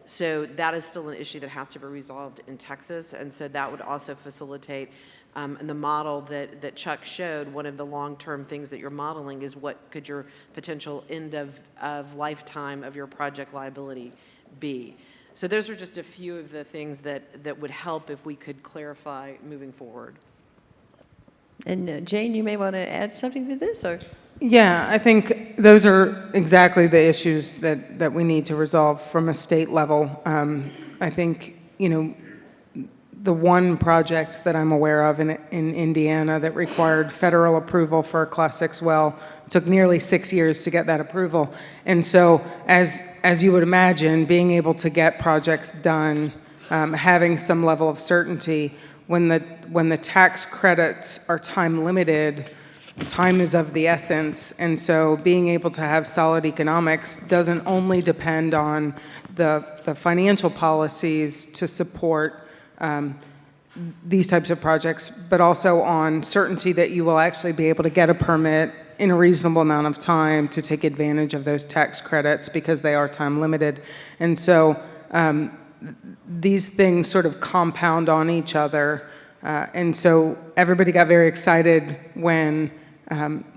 So that is still an issue that has to be resolved in Texas, and so that would also facilitate, and the model that Chuck showed, one of the long-term things that you're modeling is what could your potential end of lifetime of your project liability be. So those are just a few of the things that would help if we could clarify moving forward. And Jane, you may want to add something to this, or? Yeah, I think those are exactly the issues that we need to resolve from a state level. I think, you know, the one project that I'm aware of in Indiana that required federal approval for a Class 6 well took nearly 6 years to get that approval. And so, as you would imagine, being able to get projects done, having some level of certainty, when the tax credits are time limited, time is of the essence, and so being able to have solid economics doesn't only depend on the financial policies to support these types of projects, but also on certainty that you will actually be able to get a permit in a reasonable amount of time to take advantage of those tax credits because they are time limited. And so these things sort of compound on each other. And so everybody got very excited when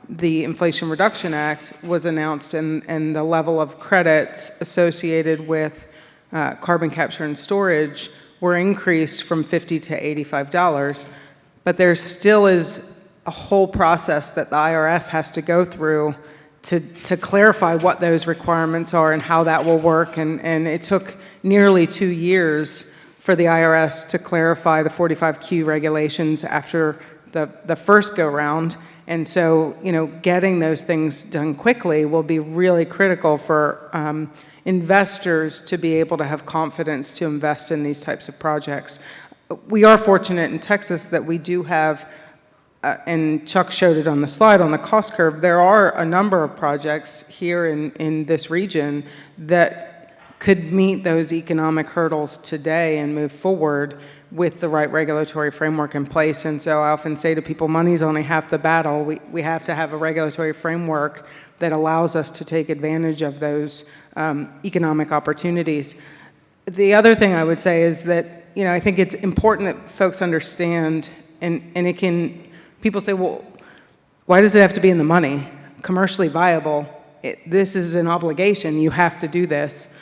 the Inflation Reduction Act was announced and the level of credits associated with carbon capture and storage were increased from $50 to $85. But there still is a whole process that the IRS has to go through to clarify what those requirements are and how that will work. And it took nearly 2 years for the IRS to clarify the 45Q regulations after the first go-round. And so, you know, getting those things done quickly will be really critical for investors to be able to have confidence to invest in these types of projects. We are fortunate in Texas that we do have, and Chuck showed it on the slide on the cost curve, there are a number of projects here in this region that could meet those economic hurdles today and move forward with the right regulatory framework in place. And so I often say to people, money's only half the battle. We have to have a regulatory framework that allows us to take advantage of those economic opportunities. The other thing I would say is that, you know, I think it's important that folks understand, and it can, people say, well, why does it have to be in the money? Commercially viable, this is an obligation, you have to do this.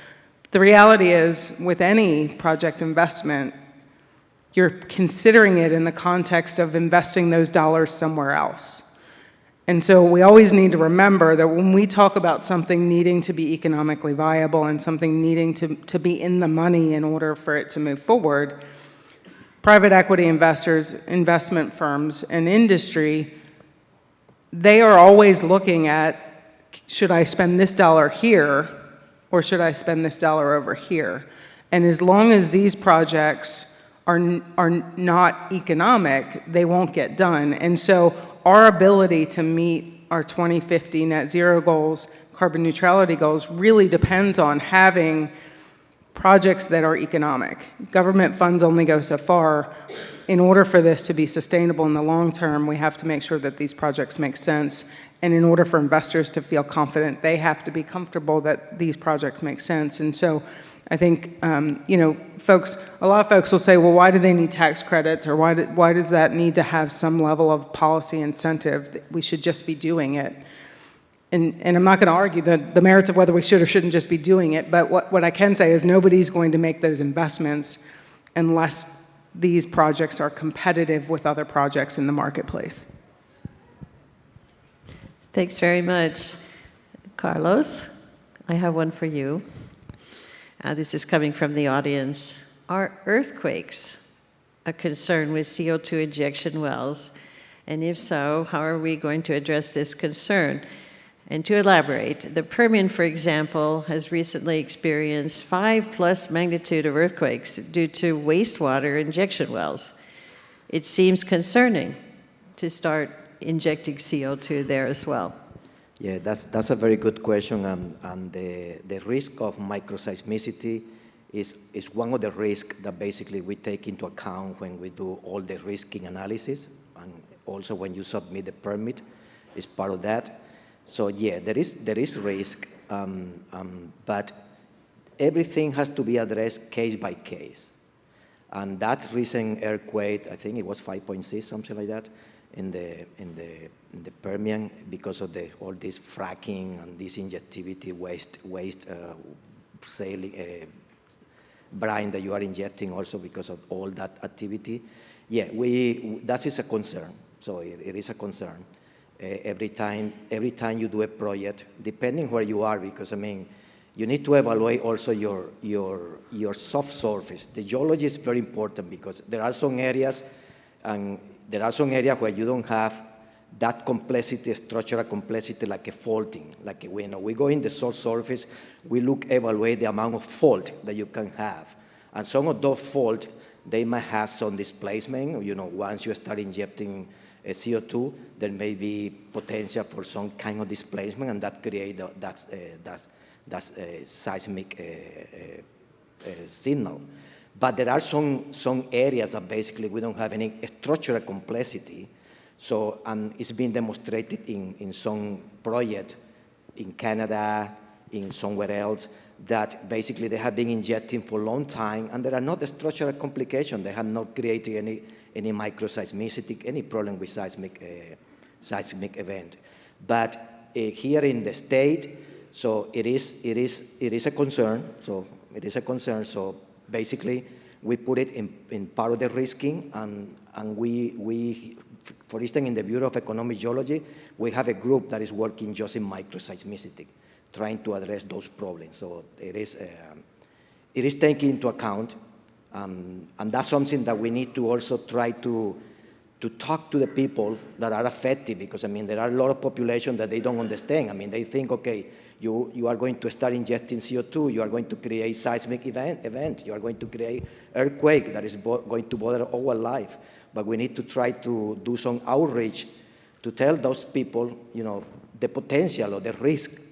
The reality is, with any project investment, you're considering it in the context of investing those dollars somewhere else. And so we always need to remember that when we talk about something needing to be economically viable and something needing to be in the money in order for it to move forward, private equity investors, investment firms, and industry, they are always looking at, should I spend this dollar here or should I spend this dollar over here? And as long as these projects are not economic, they won't get done. And so our ability to meet our 2050 net zero goals, carbon neutrality goals, really depends on having projects that are economic. Government funds only go so far. In order for this to be sustainable in the long term, we have to make sure that these projects make sense. And in order for investors to feel confident, they have to be comfortable that these projects make sense. And so I think, you know, a lot of folks will say, well, why do they need tax credits, or why does that need to have some level of policy incentive? We should just be doing it. And I'm not going to argue the merits of whether we should or shouldn't just be doing it, but what I can say is nobody's going to make those investments unless these projects are competitive with other projects in the marketplace. Thanks very much. Carlos, I have one for you. This is coming from the audience. Are earthquakes a concern with CO2 injection wells? And if so, how are we going to address this concern? And to elaborate, the Permian, for example, has recently experienced 5+ magnitude of earthquakes due to wastewater injection wells. It seems concerning to start injecting CO2 there as well. Yeah, that's a very good question, and the risk of microseismicity is one of the risks that basically we take into account when we do all the risking analysis, and also when you submit the permit, is part of that. So yeah, there is risk, but everything has to be addressed case by case. And that recent earthquake, I think it was 5.6, something like that, in the Permian, because of all this fracking and this injectivity, waste sailing, brine that you are injecting, also because of all that activity. Yeah, that is a concern. So it is a concern. Every time you do a project, depending where you are, because I mean, you need to evaluate also your soft surface. The geology is very important because there are some areas, and there are some areas where you don't have that complexity, structural complexity, like a faulting. Like we go in the soft surface, we evaluate the amount of fault that you can have. And some of those faults, they might have some displacement. Once you start injecting CO2, there may be potential for some kind of displacement, and that creates that seismic signal. But there are some areas that basically we don't have any structural complexity. So, and it's been demonstrated in some projects in Canada, in somewhere else, that basically they have been injecting for a long time, and there are not structural complications. They have not created any microseismicity, any problem with seismic event. But here in the state, so it is a concern. So it is a concern. So basically, we put it in part of the risking, and we, for instance, in the Bureau of Economic Geology, we have a group that is working just in microseismicity, trying to address those problems. So it is taken into account, and that's something that we need to also try to talk to the people that are affected, because I mean there are a lot of population that they don't understand. I mean they think, okay, you are going to start injecting CO2, you are going to create seismic event, you are going to create earthquake that is going to bother our life. But we need to try to do some outreach to tell those people, the potential or the risk.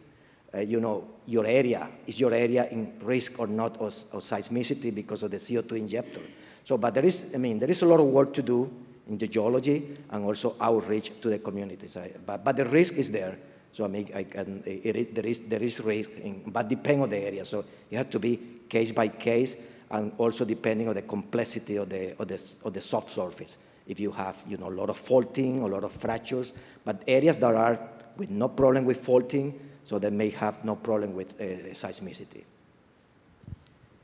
Your area, is your area in risk or not of seismicity because of the CO2 injector? So, but there is a lot of work to do in the geology and also outreach to the communities. But the risk is there. So there is risk, but depending on the area. So it has to be case by case, and also depending on the complexity of the soft surface. If you have a lot of faulting, a lot of fractures, but areas that are with no problem with faulting, so they may have no problem with seismicity.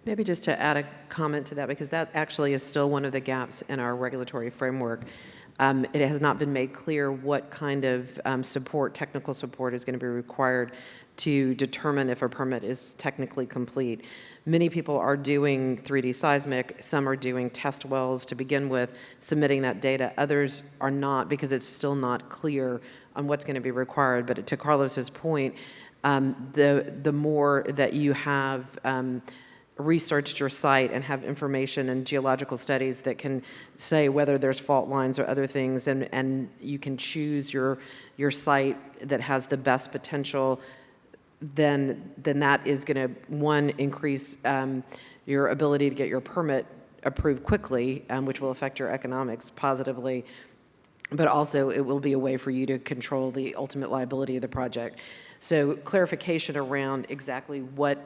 Maybe just to add a comment to that, because that actually is still one of the gaps in our regulatory framework. It has not been made clear what kind of technical support is going to be required to determine if a permit is technically complete. Many people are doing 3D seismic, some are doing test wells to begin with, submitting that data. Others are not, because it's still not clear on what's going to be required. But to Carlos's point, the more that you have researched your site and have information and geological studies that can say whether there's fault lines or other things, and you can choose your site that has the best potential, then that is going to, one, increase your ability to get your permit approved quickly, which will affect your economics positively, but also it will be a way for you to control the ultimate liability of the project. So clarification around exactly what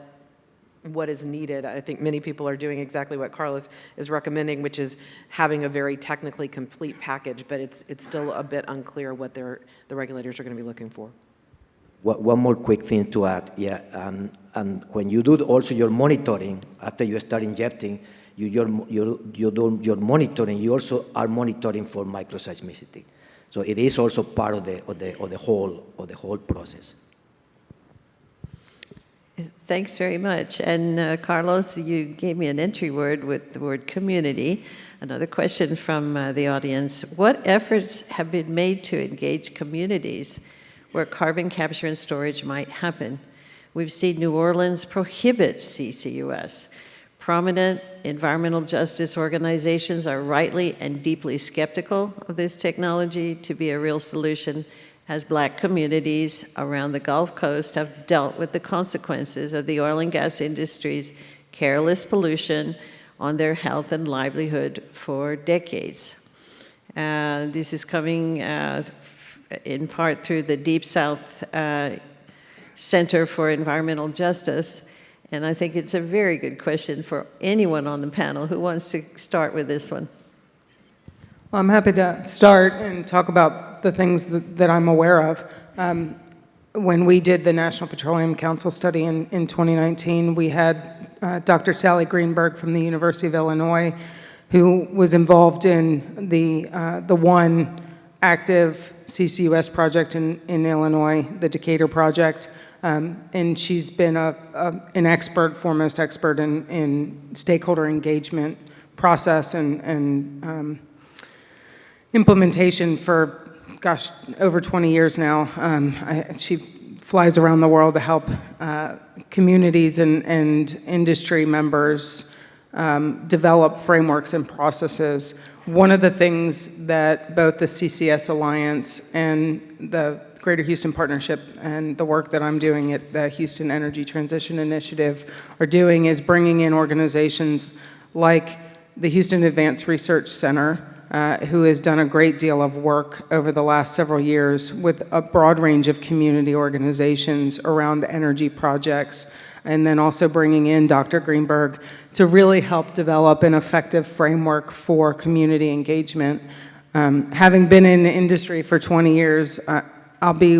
is needed. I think many people are doing exactly what Carlos is recommending, which is having a very technically complete package, but it's still a bit unclear what the regulators are going to be looking for. One more quick thing to add, yeah, and when you do also your monitoring, after you start injecting, your monitoring, you also are monitoring for microseismicity. So it is also part of the whole process. Thanks very much. And Carlos, you gave me an entry word with the word community. Another question from the audience. What efforts have been made to engage communities where carbon capture and storage might happen. We've seen New Orleans prohibit CCUS. Prominent environmental justice organizations are rightly and deeply skeptical of this technology to be a real solution, as Black communities around the Gulf Coast have dealt with the consequences of the oil and gas industry's careless pollution on their health and livelihood for decades. This is coming in part through the Deep South Center for Environmental Justice. And I think it's a very good question for anyone on the panel who wants to start with this one. Well, I'm happy to start and talk about the things that I'm aware of. When we did the National Petroleum Council study in 2019, we had Dr. Sally Greenberg from the University of Illinois, who was involved in the one active CCUS project in Illinois, the Decatur project. And she's been an expert, foremost expert in stakeholder engagement process and implementation for, gosh, over 20 years now. She flies around the world to help communities and industry members develop frameworks and processes. One of the things that both the CCS Alliance and the Greater Houston Partnership and the work that I'm doing at the Houston Energy Transition Initiative are doing is bringing in organizations like the Houston Advanced Research Center, who has done a great deal of work over the last several years with a broad range of community organizations around energy projects, and then also bringing in Dr. Greenberg to really help develop an effective framework for community engagement. Having been in the industry for 20 years, I'll be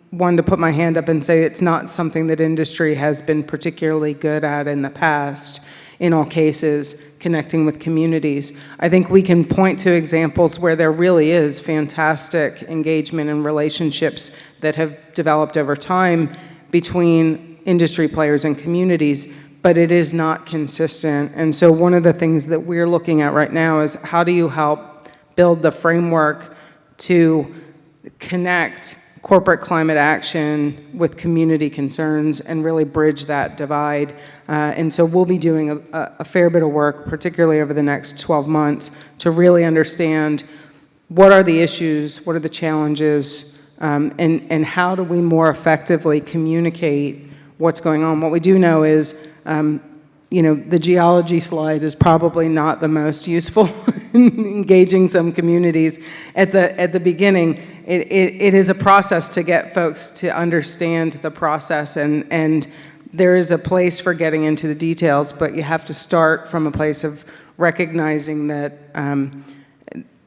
one to put my hand up and say it's not something that industry has been particularly good at in the past, in all cases, connecting with communities. I think we can point to examples where there really is fantastic engagement and relationships that have developed over time between industry players and communities, but it is not consistent. And so one of the things that we're looking at right now is how do you help build the framework to connect corporate climate action with community concerns and really bridge that divide. And so we'll be doing a fair bit of work, particularly over the next 12 months, to really understand what are the issues, what are the challenges, and how do we more effectively communicate what's going on. What we do know is, the geology slide is probably not the most useful in engaging some communities at the beginning. It is a process to get folks to understand the process, and there is a place for getting into the details, but you have to start from a place of recognizing that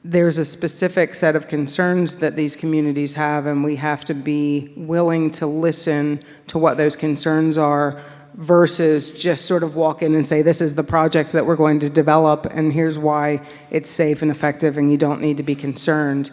there's a specific set of concerns that these communities have, and we have to be willing to listen to what those concerns are versus just sort of walk in and say, this is the project that we're going to develop, and here's why it's safe and effective, and you don't need to be concerned.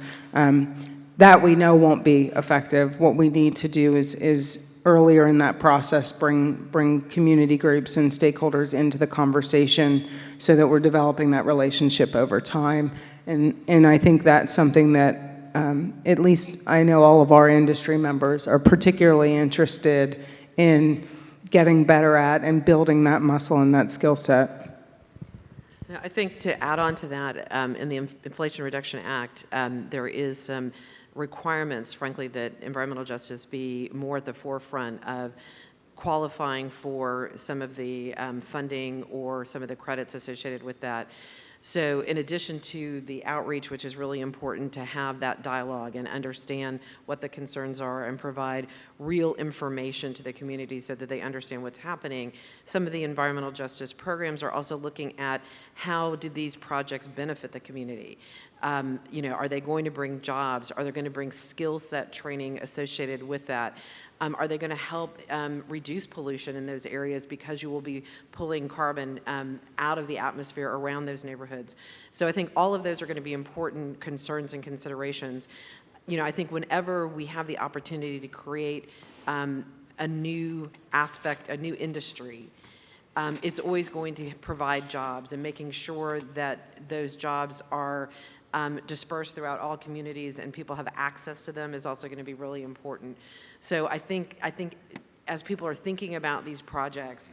That we know won't be effective. What we need to do is earlier in that process bring community groups and stakeholders into the conversation so that we're developing that relationship over time. And I think that's something that at least I know all of our industry members are particularly interested in getting better at and building that muscle and that skill set. I think to add on to that, in the Inflation Reduction Act, there is some requirements, frankly, that environmental justice be more at the forefront of qualifying for some of the funding or some of the credits associated with that. So in addition to the outreach, which is really important to have that dialogue and understand what the concerns are and provide real information to the community so that they understand what's happening, some of the environmental justice programs are also looking at how do these projects benefit the community. Are they going to bring jobs? Are they going to bring skill set training associated with that? Are they going to help reduce pollution in those areas because you will be pulling carbon out of the atmosphere around those neighborhoods? So I think all of those are going to be important concerns and considerations. I think whenever we have the opportunity to create a new aspect, a new industry, it's always going to provide jobs, and making sure that those jobs are dispersed throughout all communities and people have access to them is also going to be really important. So I think as people are thinking about these projects,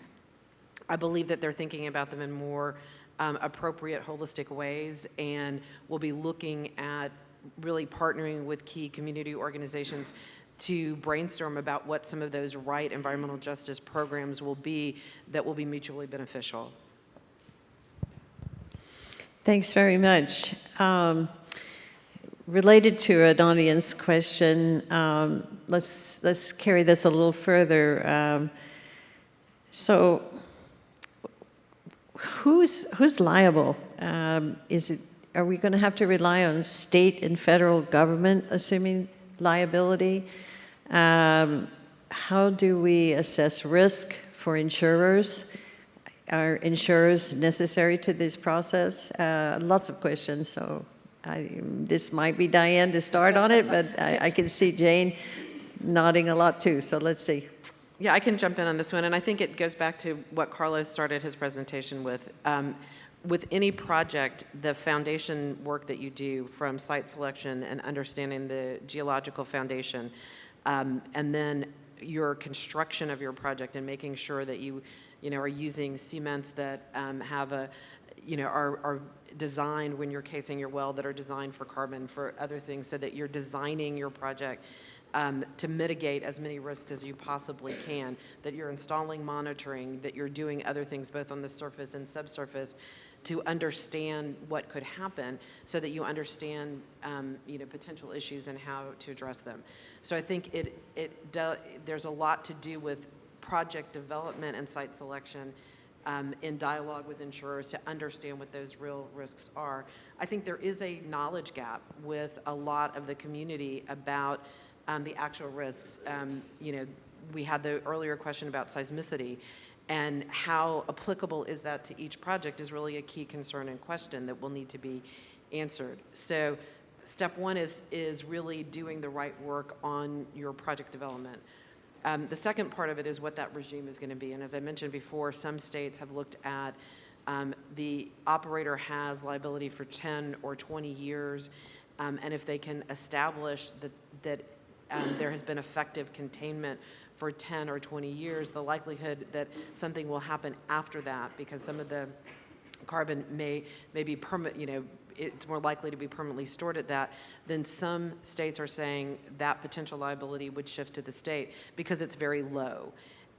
I believe that they're thinking about them in more appropriate, holistic ways, and we'll be looking at really partnering with key community organizations to brainstorm about what some of those right environmental justice programs will be that will be mutually beneficial. Thanks very much. Related to an audience question, let's carry this a little further. So, who's liable? Are we going to have to rely on state and federal government assuming liability? How do we assess risk for insurers? Are insurers necessary to this process? Lots of questions, so this might be Diane to start on it, but I can see Jane nodding a lot too, so let's see. Yeah, I can jump in on this one, and I think it goes back to what Carlos started his presentation with. With any project, the foundation work that you do from site selection and understanding the geological foundation, and then your construction of your project and making sure that you are using cements that have a, are designed when you're casing your well, that are designed for carbon, for other things, so that you're designing your project to mitigate as many risks as you possibly can, that you're installing monitoring, that you're doing other things both on the surface and subsurface to understand what could happen so that you understand potential issues and how to address them. So I think there's a lot to do with project development and site selection in dialogue with insurers to understand what those real risks are. I think there is a knowledge gap with a lot of the community about the actual risks. We had the earlier question about seismicity, and how applicable is that to each project is really a key concern and question that will need to be answered. So step one is really doing the right work on your project development. The second part of it is what that regime is going to be. And as I mentioned before, some states have looked at the operator has liability for 10 or 20 years, and if they can establish that there has been effective containment for 10 or 20 years, the likelihood that something will happen after that, because some of the carbon may be permanent, it's more likely to be permanently stored at that, then some states are saying that potential liability would shift to the state because it's very low.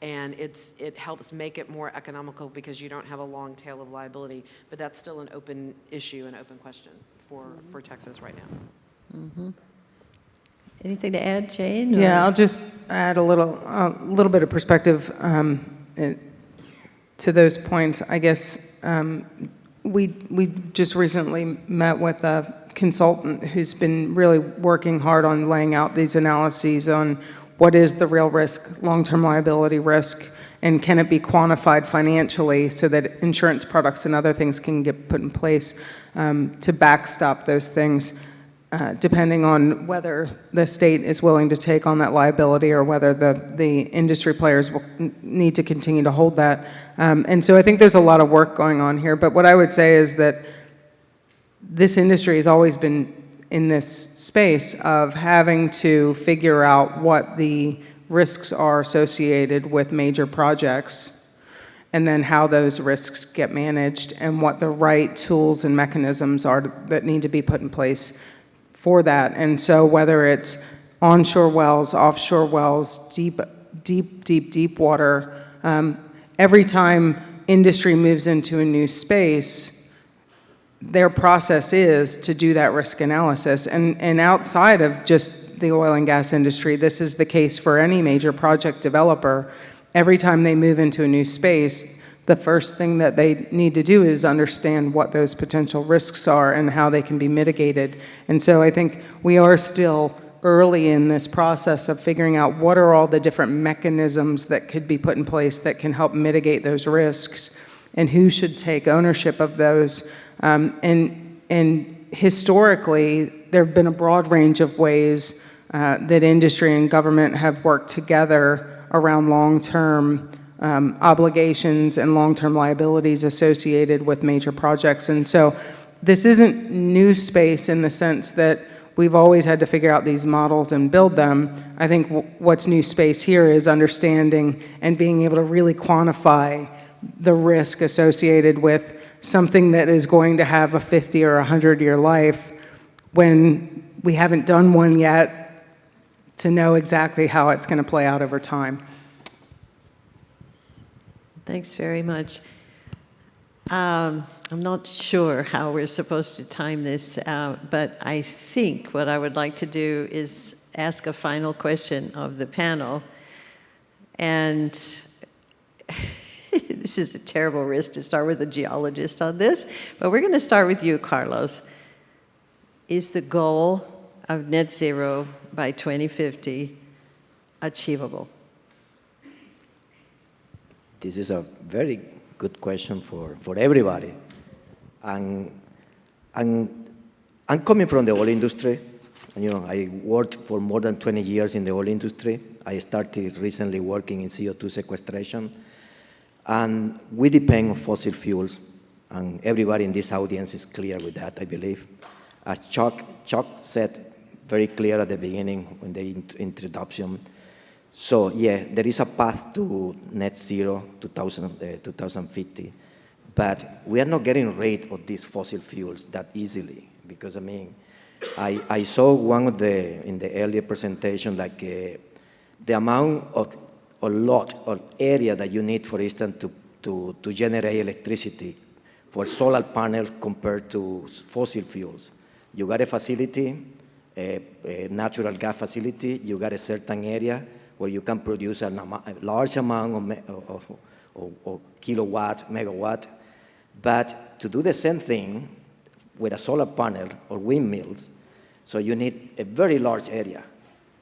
And it helps make it more economical because you don't have a long tail of liability, but that's still an open issue, an open question for Texas right now. Mm-hmm. Anything to add, Jane? Yeah, I'll just add a little bit of perspective to those points. I guess we just recently met with a consultant who's been really working hard on laying out these analyses on what is the real risk, long-term liability risk, and can it be quantified financially so that insurance products and other things can get put in place to backstop those things. Depending on whether the state is willing to take on that liability or whether the industry players will need to continue to hold that. And so I think there's a lot of work going on here. But what I would say is that this industry has always been in this space of having to figure out what the risks are associated with major projects, and then how those risks get managed and what the right tools and mechanisms are that need to be put in place for that. And so whether it's onshore wells, offshore wells, deep water, every time industry moves into a new space, their process is to do that risk analysis. And outside of just the oil and gas industry, this is the case for any major project developer. Every time they move into a new space, the first thing that they need to do is understand what those potential risks are and how they can be mitigated. And so I think we are still early in this process of figuring out what are all the different mechanisms that could be put in place that can help mitigate those risks, and who should take ownership of those. And historically, there have been a broad range of ways that industry and government have worked together around long-term obligations and long-term liabilities associated with major projects. And so this isn't new space in the sense that we've always had to figure out these models and build them. I think what's new space here is understanding and being able to really quantify the risk associated with something that is going to have a 50 or 100-year life when we haven't done one yet, to know exactly how it's going to play out over time. Thanks very much. I'm not sure how we're supposed to time this out, but I think what I would like to do is ask a final question of the panel. And this is a terrible risk to start with a geologist on this, but we're going to start with you, Carlos. Is the goal of net zero by 2050 achievable? This is a very good question for everybody. And I'm coming from the oil industry. And, I worked for more than 20 years in the oil industry. I started recently working in CO2 sequestration. And we depend on fossil fuels. And everybody in this audience is clear with that, I believe. As Chuck said very clear at the beginning in the introduction. So yeah, there is a path to net zero 2050, but we are not getting rid of these fossil fuels that easily, because I saw one of in the earlier presentation, like the amount of a lot of area that you need, for instance, to generate electricity for solar panel compared to fossil fuels. You got a facility, a natural gas facility, you got a certain area where you can produce a large amount of kilowatt, megawatt. But to do the same thing with a solar panel or windmills, so you need a very large area.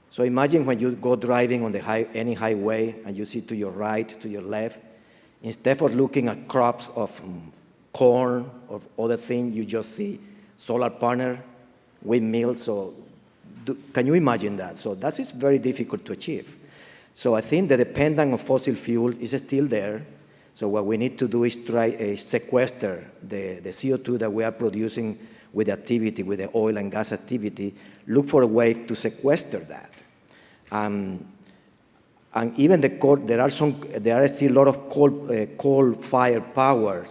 So imagine when you go driving on any highway and you see to your right, to your left, instead of looking at crops of corn or other things, you just see solar panel, windmills. So can you imagine that? So that is very difficult to achieve. So I think the dependence on fossil fuels is still there. So what we need to do is try sequester the CO2 that we are producing with the activity, with the oil and gas activity, look for a way to sequester that. And even the coal, there are still a lot of coal-fired power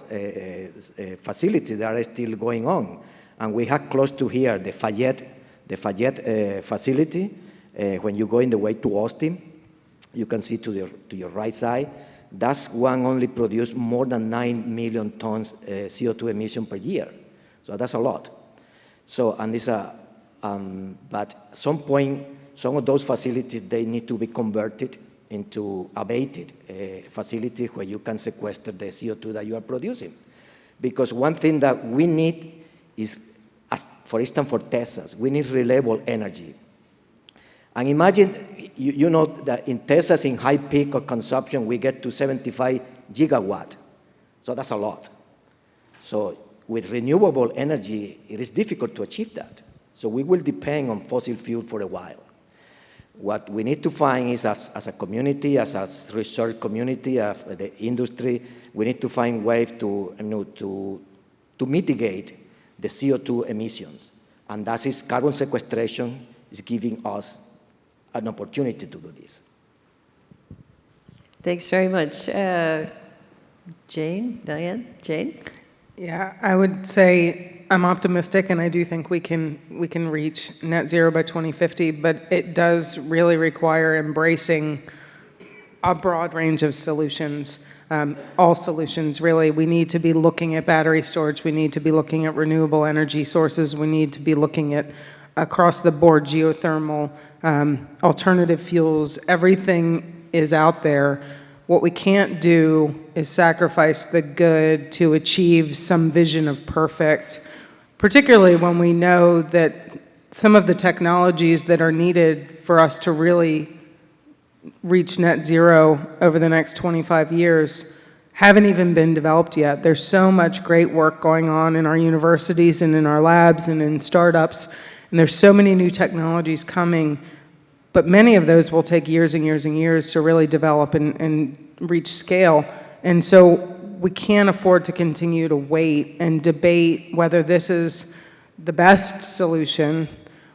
facilities that are still going on. And we have close to here the Fayette facility. When you go in the way to Austin, you can see to your right side, that's one only produce more than 9 million tons CO2 emission per year. So that's a lot. So, and this, but at some point, some of those facilities, they need to be converted into abated facilities where you can sequester the CO2 that you are producing. Because one thing that we need is, for instance, for Texas, we need reliable energy. And imagine, you know that in Texas, in high peak of consumption, we get to 75 gigawatt. So that's a lot. So with renewable energy, it is difficult to achieve that. So we will depend on fossil fuel for a while. What we need to find is, as a community, as a research community, of the industry, we need to find ways to mitigate the CO2 emissions. And that is carbon sequestration is giving us an opportunity to do this. Thanks very much. Diane? Jane? Yeah, I would say I'm optimistic, and I do think we can reach net zero by 2050, but it does really require embracing a broad range of solutions, all solutions really. We need to be looking at battery storage, we need to be looking at renewable energy sources, we need to be looking at across the board geothermal, alternative fuels, everything is out there. What we can't do is sacrifice the good to achieve some vision of perfect, particularly when we know that some of the technologies that are needed for us to really reach net zero over the next 25 years haven't even been developed yet. There's so much great work going on in our universities and in our labs and in startups, and there's so many new technologies coming, but many of those will take years and years and years to really develop and reach scale. And so we can't afford to continue to wait and debate whether this is the best solution.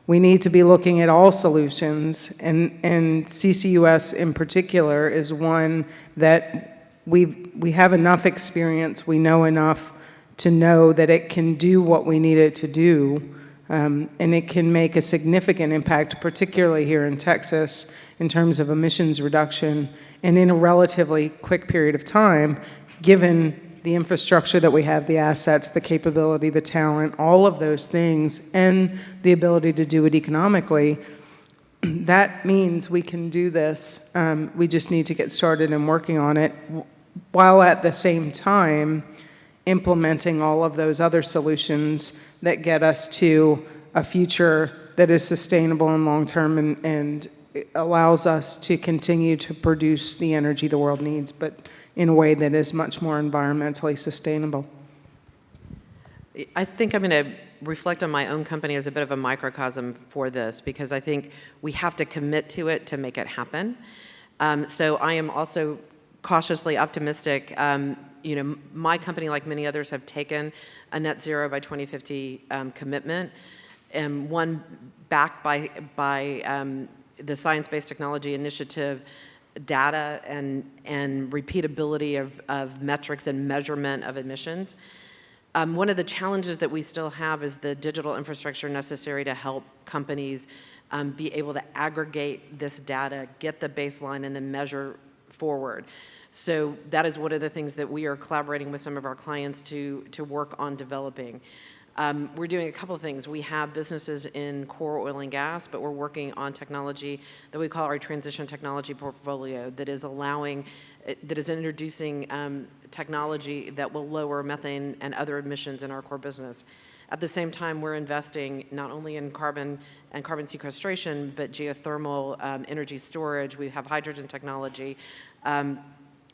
We need to be looking at all solutions, and CCUS in particular is one that we have enough experience, we know enough to know that it can do what we need it to do, and it can make a significant impact, particularly here in Texas, in terms of emissions reduction, and in a relatively quick period of time, given the infrastructure that we have, the assets, the capability, the talent, all of those things, and the ability to do it economically. That means we can do this. We just need to get started and working on it, while at the same time implementing all of those other solutions that get us to a future that is sustainable and long-term and allows us to continue to produce the energy the world needs, but in a way that is much more environmentally sustainable. I think I'm going to reflect on my own company as a bit of a microcosm for this, because I think we have to commit to it to make it happen. So I am also cautiously optimistic. My company, like many others, have taken a net zero by 2050 commitment, and one backed by the Science Based Technology Initiative data and repeatability of metrics and measurement of emissions. One of the challenges that we still have is the digital infrastructure necessary to help companies be able to aggregate this data, get the baseline, and then measure forward. So that is one of the things that we are collaborating with some of our clients to work on developing. We're doing a couple of things. We have businesses in core oil and gas, but we're working on technology that we call our transition technology portfolio that is introducing technology that will lower methane and other emissions in our core business. At the same time, we're investing not only in carbon and carbon sequestration, but geothermal energy storage. We have hydrogen technology.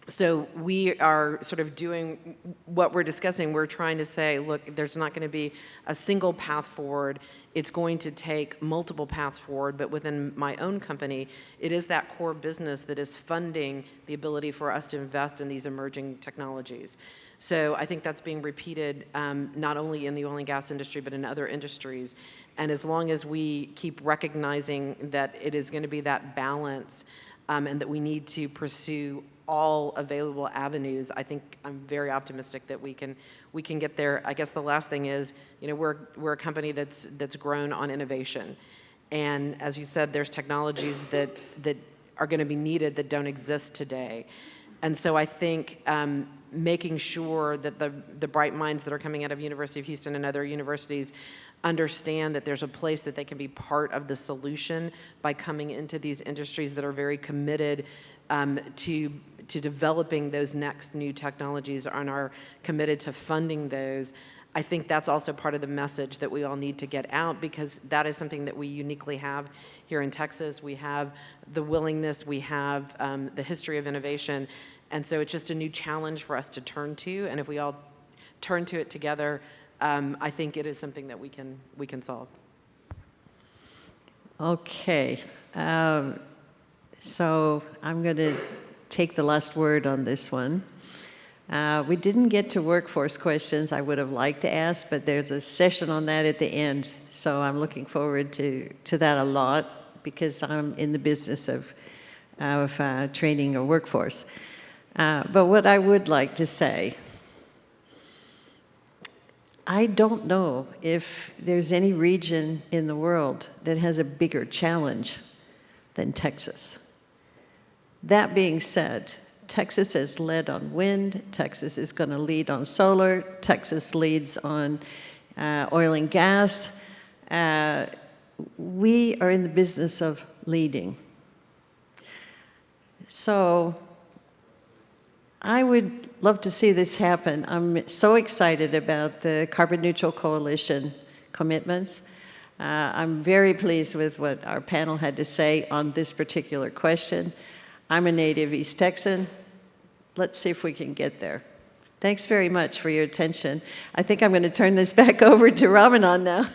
So we are sort of doing what we're discussing. We're trying to say, look, there's not going to be a single path forward. It's going to take multiple paths forward, but within my own company, it is that core business that is funding the ability for us to invest in these emerging technologies. So I think that's being repeated not only in the oil and gas industry, but in other industries. And as long as we keep recognizing that it is going to be that balance and that we need to pursue all available avenues, I think I'm very optimistic that we can get there. I guess the last thing is, we're a company that's grown on innovation, and as you said, there's technologies that are going to be needed that don't exist today, and so I think making sure that the bright minds that are coming out of University of Houston and other universities understand that there's a place that they can be part of the solution by coming into these industries that are very committed to developing those next new technologies and are committed to funding those. I think that's also part of the message that we all need to get out, because that is something that we uniquely have here in Texas. We have the willingness, we have the history of innovation, and so it's just a new challenge for us to turn to, and if we all turn to it together, I think it is something that we can solve. Okay, so I'm going to take the last word on this one. We didn't get to workforce questions I would have liked to ask, but there's a session on that at the end, so I'm looking forward to that a lot, because I'm in the business of training a workforce. But what I would like to say, I don't know if there's any region in the world that has a bigger challenge than Texas. That being said, Texas has led on wind, Texas is going to lead on solar, Texas leads on oil and gas. We are in the business of leading. So I would love to see this happen. I'm so excited about the Carbon Neutral Coalition commitments. I'm very pleased with what our panel had to say on this particular question. I'm a native East Texan. Let's see if we can get there. Thanks very much for your attention. I think I'm going to turn this back over to Ramanan now.